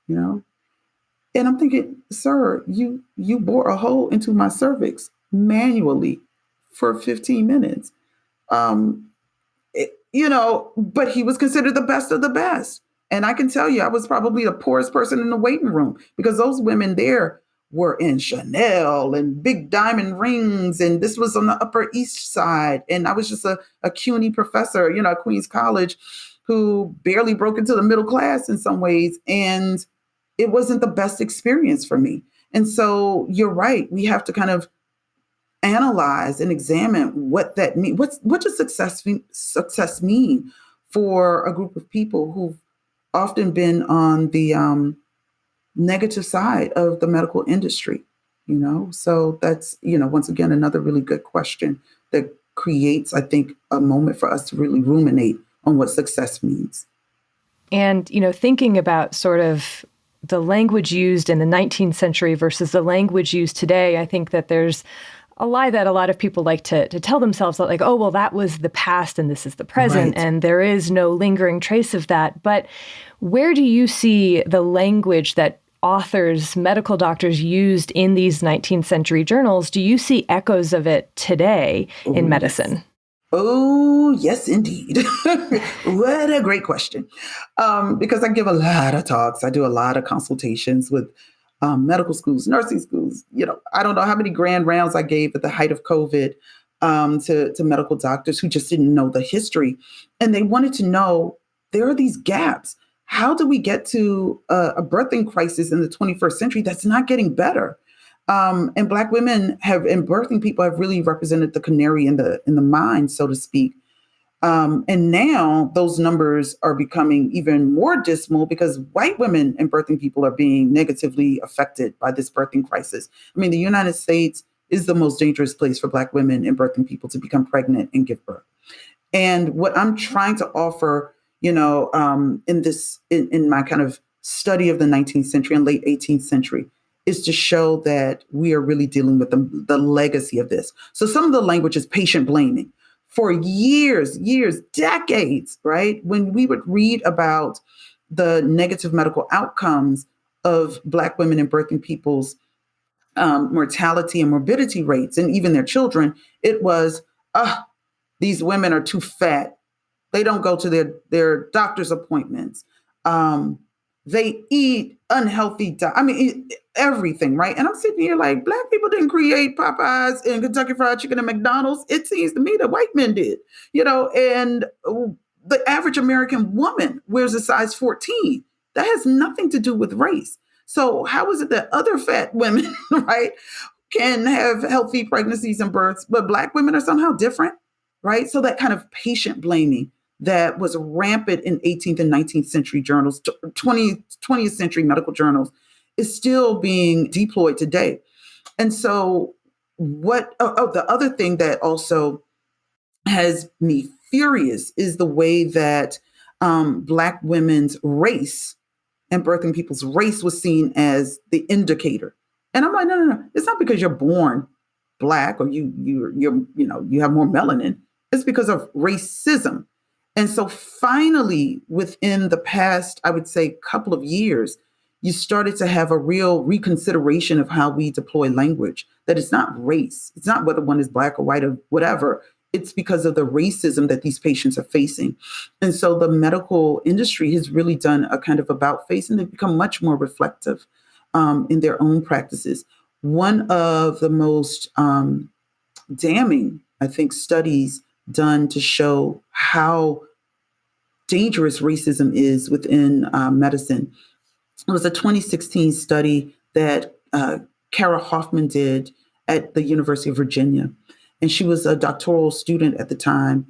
And I'm thinking, "Sir, you bore a hole into my cervix manually for 15 minutes. But he was considered the best of the best. And I can tell you, I was probably the poorest person in the waiting room because those women there were in Chanel and big diamond rings. And this was on the Upper East Side. And I was just a CUNY professor, at Queens College, who barely broke into the middle class in some ways. And it wasn't the best experience for me. And so you're right. We have to kind of analyze and examine what that means. What does success mean for a group of people who've often been on the negative side of the medical industry? So that's, once again, another really good question that creates, I think, a moment for us to really ruminate on what success means. And, thinking about sort of the language used in the 19th century versus the language used today, I think that there's a lie that a lot of people like to tell themselves that, like, oh, well, that was the past and this is the present, Right. and there is no lingering trace of that. But where do you see the language that authors, medical doctors used in these 19th century journals? Do you see echoes of it today in medicine? Oh, yes, indeed. What a great question. Because I give a lot of talks. I do a lot of consultations with medical schools, nursing schools. I don't know how many grand rounds I gave at the height of COVID to medical doctors who just didn't know the history. And they wanted to know, there are these gaps. How do we get to a birthing crisis in the 21st century that's not getting better? And Black women and birthing people have really represented the canary in the mine, so to speak. And now those numbers are becoming even more dismal because white women and birthing people are being negatively affected by this birthing crisis. The United States is the most dangerous place for Black women and birthing people to become pregnant and give birth. And what I'm trying to offer, in my kind of study of the 19th century and late 18th century, is to show that we are really dealing with the legacy of this. So some of the language is patient blaming. For years, decades, right? When we would read about the negative medical outcomes of Black women and birthing people's mortality and morbidity rates, and even their children, it was, these women are too fat. They don't go to their doctor's appointments. They eat unhealthy everything, right? And I'm sitting here like, Black people didn't create Popeyes and Kentucky Fried Chicken and McDonald's. It seems to me that white men did, and the average American woman wears a size 14. That has nothing to do with race. So how is it that other fat women, right, can have healthy pregnancies and births, but Black women are somehow different, right? So that kind of patient blaming that was rampant in 18th and 19th century journals, 20th century medical journals, is still being deployed today. And so the other thing that also has me furious is the way that Black women's race and birthing people's race was seen as the indicator. And I'm like, no. It's not because you're born Black or you have more melanin. It's because of racism. And so finally, within the past, I would say, couple of years, you started to have a real reconsideration of how we deploy language, that it's not race. It's not whether one is Black or white or whatever. It's because of the racism that these patients are facing. And so the medical industry has really done a kind of about face, and they've become much more reflective in their own practices. One of the most damning, I think, studies done to show how dangerous racism is within medicine. It was a 2016 study that Kara Hoffman did at the University of Virginia. And she was a doctoral student at the time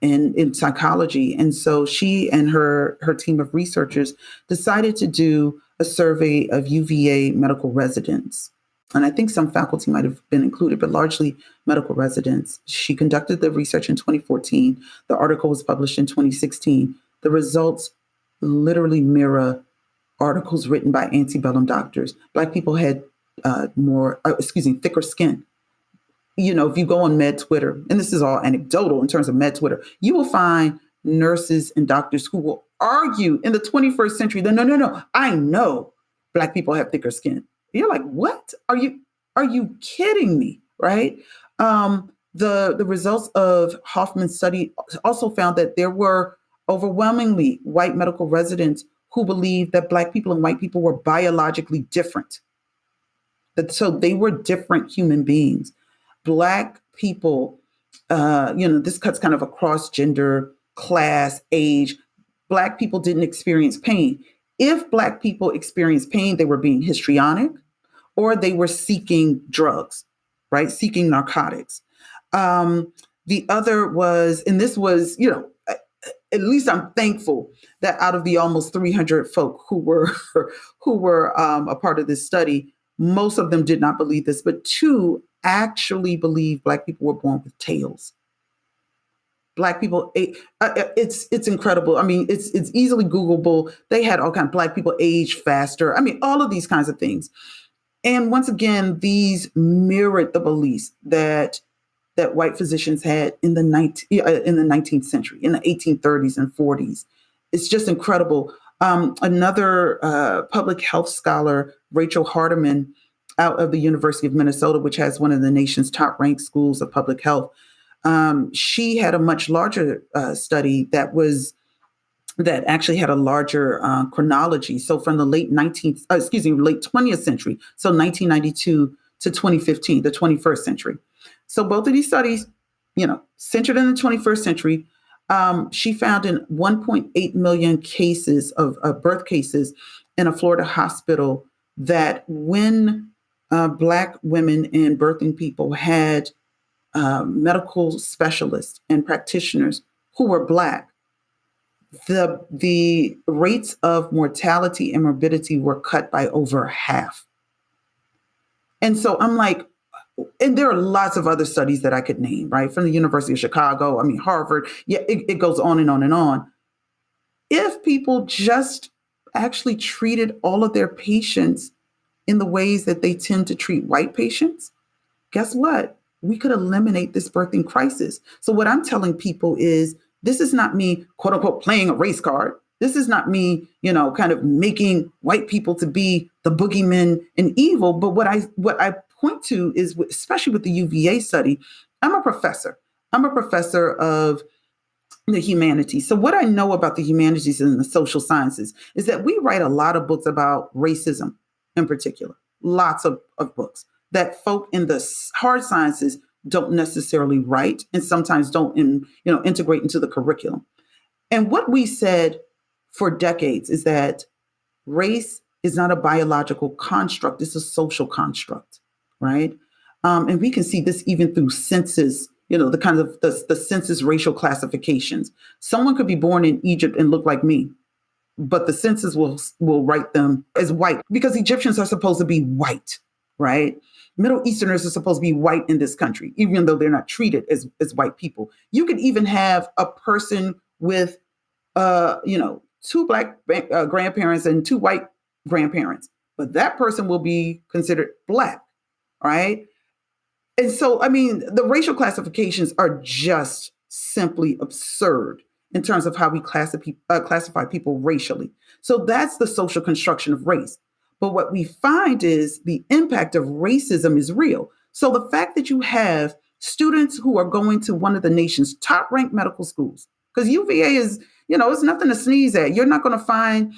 in psychology. And so she and her team of researchers decided to do a survey of UVA medical residents. and I think some faculty might have been included, but largely medical residents. She conducted the research in 2014. The article was published in 2016. The results literally mirror articles written by antebellum doctors. Black people had thicker skin. If you go on Med Twitter, and this is all anecdotal in terms of Med Twitter, you will find nurses and doctors who will argue in the 21st century that no, I know Black people have thicker skin. You're like, what? Are you kidding me? Right? The results of Hoffman's study also found that there were overwhelmingly white medical residents who believed that Black people and white people were biologically different. So they were different human beings. Black people, this cuts kind of across gender, class, age. Black people didn't experience pain. If Black people experienced pain, they were being histrionic or they were seeking drugs, right? Seeking narcotics. The other was, and this was, at least I'm thankful that out of the almost 300 folk who were a part of this study, most of them did not believe this, but 2 actually believe Black people were born with tails. Black people, it's incredible. I mean, it's easily Googleable. They had all kinds of Black people age faster. I mean, all of these kinds of things. And once again, these mirrored the beliefs that white physicians had in the 19th century, in the 1830s and 40s. It's just incredible. Another public health scholar, Rachel Hardiman, out of the University of Minnesota, which has one of the nation's top-ranked schools of public health, she had a much larger study that actually had a larger chronology. So from the late 20th century, so 1992 to 2015, the 21st century. So both of these studies, centered in the 21st century. She found in 1.8 million cases of birth cases in a Florida hospital that when Black women and birthing people had medical specialists and practitioners who were Black, the rates of mortality and morbidity were cut by over half. And so I'm like, and there are lots of other studies that I could name, right? From the University of Chicago, Harvard, it goes on and on and on. If people just actually treated all of their patients in the ways that they tend to treat white patients, guess what? We could eliminate this birthing crisis. So what I'm telling people is, this is not me, quote unquote, playing a race card. This is not me, kind of making white people to be the boogeymen and evil. But what I point to is, especially with the UVA study, I'm a professor. I'm a professor of the humanities. So what I know about the humanities and the social sciences is that we write a lot of books about racism in particular, lots of books that folk in the hard sciences don't necessarily write and sometimes don't integrate into the curriculum. And what we said for decades is that race is not a biological construct, it's a social construct, right? And we can see this even through census, the kind of the census racial classifications. Someone could be born in Egypt and look like me, but the census will write them as white because Egyptians are supposed to be white, right? Middle Easterners are supposed to be white in this country, even though they're not treated as white people. You could even have a person with, 2 Black grandparents and 2 white grandparents, but that person will be considered Black, right? And so, the racial classifications are just simply absurd in terms of how we classify people racially. So that's the social construction of race. But what we find is the impact of racism is real. So the fact that you have students who are going to one of the nation's top-ranked medical schools, because UVA is, it's nothing to sneeze at. You're not going to find,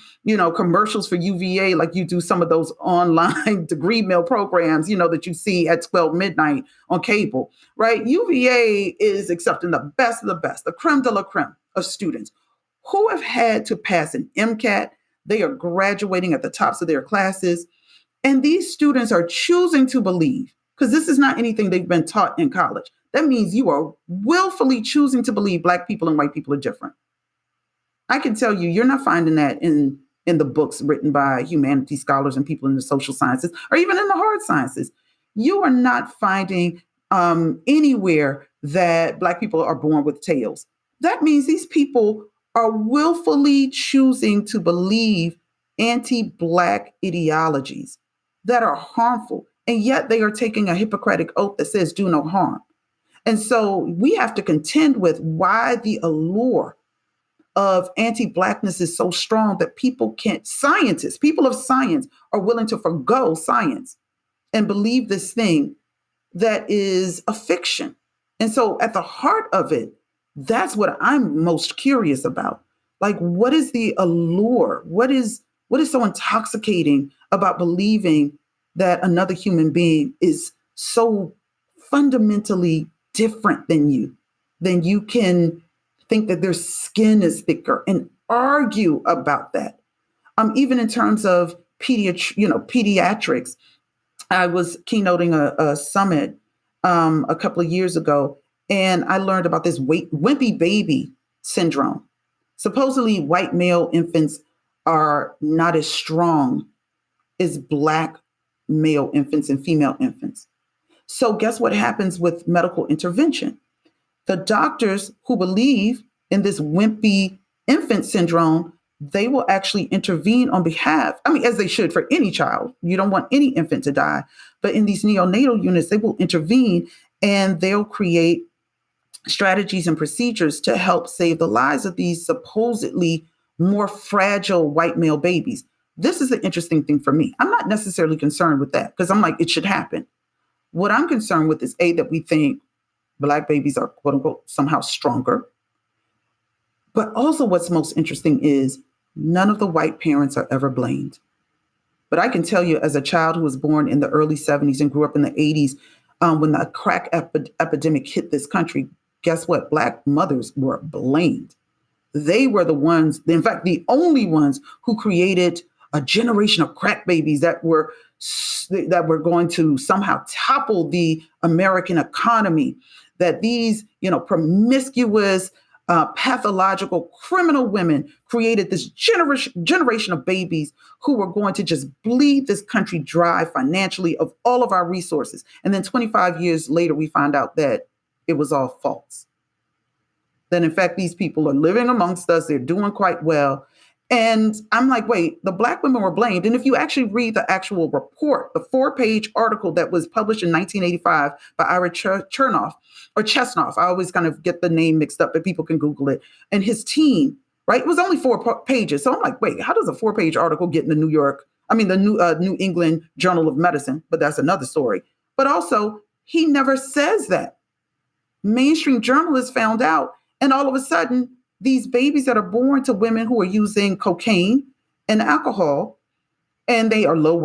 commercials for UVA like you do some of those online degree mill programs, that you see at 12 midnight on cable, right? UVA is accepting the best of the best, the creme de la creme of students who have had to pass an MCAT. They are graduating at the tops of their classes. And these students are choosing to believe, because this is not anything they've been taught in college. That means you are willfully choosing to believe Black people and white people are different. I can tell you, you're not finding that in the books written by humanities scholars and people in the social sciences, or even in the hard sciences. you are not finding anywhere that Black people are born with tails. That means these people are willfully choosing to believe anti-Black ideologies that are harmful, and yet they are taking a Hippocratic oath that says do no harm. And so we have to contend with why the allure of anti-Blackness is so strong that scientists, people of science, are willing to forgo science and believe this thing that is a fiction. And so at the heart of it, that's what I'm most curious about. Like, what is the allure? What is so intoxicating about believing that another human being is so fundamentally different than you? Then you can think that their skin is thicker and argue about that. Even in terms of pediatrics, I was keynoting a summit a couple of years ago, and I learned about this wimpy baby syndrome. Supposedly, white male infants are not as strong as Black male infants and female infants. So, guess what happens with medical intervention? The doctors who believe in this wimpy infant syndrome, they will actually intervene on behalf, as they should for any child. You don't want any infant to die. But in these neonatal units, they will intervene and they'll create strategies and procedures to help save the lives of these supposedly more fragile white male babies. This is the interesting thing for me. I'm not necessarily concerned with that because I'm like, it should happen. What I'm concerned with is that we think Black babies are, quote unquote, somehow stronger. But also what's most interesting is none of the white parents are ever blamed. But I can tell you, as a child who was born in the early 70s and grew up in the 80s, when the crack epidemic hit this country, guess what? Black mothers were blamed. They were the ones, in fact, the only ones who created a generation of crack babies that were going to somehow topple the American economy. That these, promiscuous, pathological, criminal women created this generation of babies who were going to just bleed this country dry financially of all of our resources. And then 25 years later, we find out that it was all false. That in fact, these people are living amongst us. They're doing quite well. And I'm like, wait, the Black women were blamed. And if you actually read the actual report, the 4-page article that was published in 1985 by Ira Chesnoff, I always kind of get the name mixed up, but people can Google it, and his team, right? It was only 4 pages. So I'm like, wait, how does a 4-page article get in the New England Journal of Medicine? But that's another story. But also, he never says that. Mainstream journalists found out, and all of a sudden, these babies that are born to women who are using cocaine and alcohol, and they are low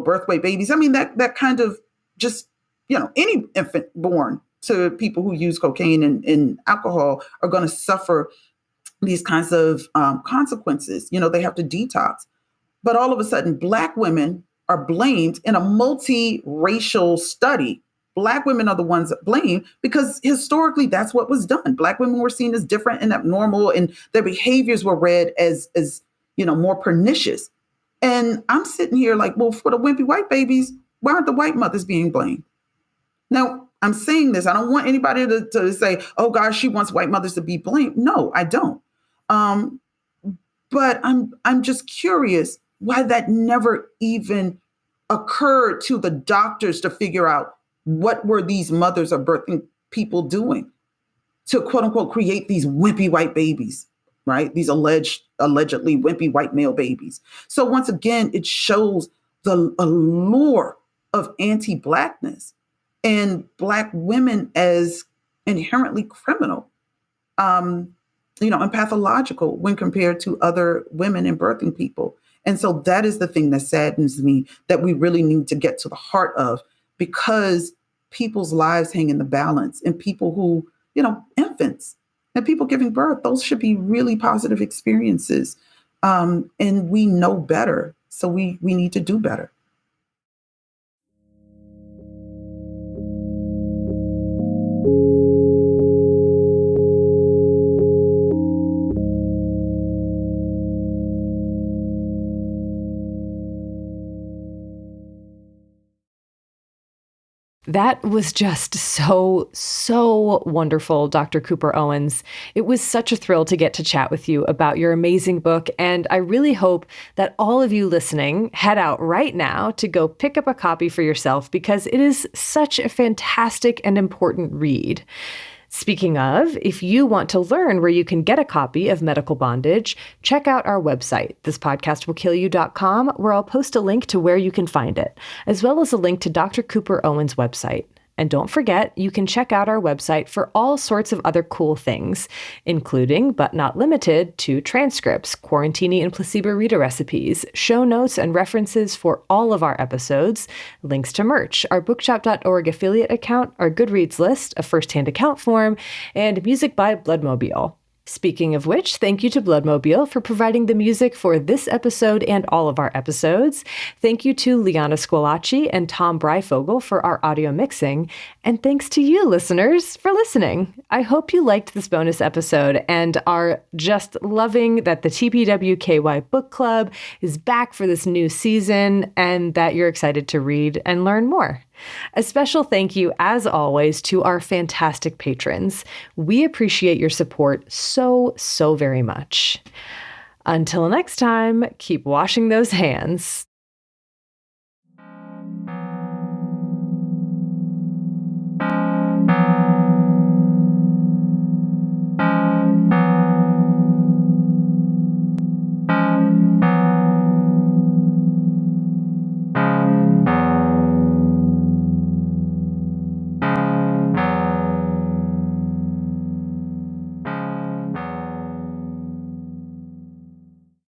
birth weight babies. That kind of just, any infant born to people who use cocaine and alcohol are going to suffer these kinds of consequences. They have to detox. But all of a sudden, Black women are blamed in a multiracial study. Black women are the ones blamed because historically that's what was done. Black women were seen as different and abnormal, and their behaviors were read as more pernicious. And I'm sitting here like, well, for the wimpy white babies, why aren't the white mothers being blamed? Now, I'm saying this. I don't want anybody to say, oh gosh, she wants white mothers to be blamed. No, I don't. But I'm just curious why that never even occurred to the doctors to figure out what were these mothers or birthing people doing to, quote unquote, create these wimpy white babies, right? These allegedly wimpy white male babies. So once again, it shows the allure of anti-Blackness and Black women as inherently criminal, and pathological when compared to other women and birthing people. And so that is the thing that saddens me, that we really need to get to the heart of, because people's lives hang in the balance, and people who, infants and people giving birth, those should be really positive experiences. And we know better. So we need to do better. That was just so wonderful, Dr. Cooper Owens. It was such a thrill to get to chat with you about your amazing book, and I really hope that all of you listening head out right now to go pick up a copy for yourself because it is such a fantastic and important read. Speaking of, if you want to learn where you can get a copy of Medical Bondage, check out our website, thispodcastwillkillyou.com, where I'll post a link to where you can find it, as well as a link to Dr. Cooper Owens' website. And don't forget, you can check out our website for all sorts of other cool things, including, but not limited to, transcripts, Quarantini and placebo reader recipes, show notes and references for all of our episodes, links to merch, our bookshop.org affiliate account, our Goodreads list, a first-hand account form, and music by Bloodmobile. Speaking of which, thank you to Bloodmobile for providing the music for this episode and all of our episodes. Thank you to Liana Squilacci and Tom Breifogel for our audio mixing. And thanks to you, listeners, for listening. I hope you liked this bonus episode and are just loving that the TPWKY Book Club is back for this new season and that you're excited to read and learn more. A special thank you, as always, to our fantastic patrons. We appreciate your support so very much. Until next time, keep washing those hands.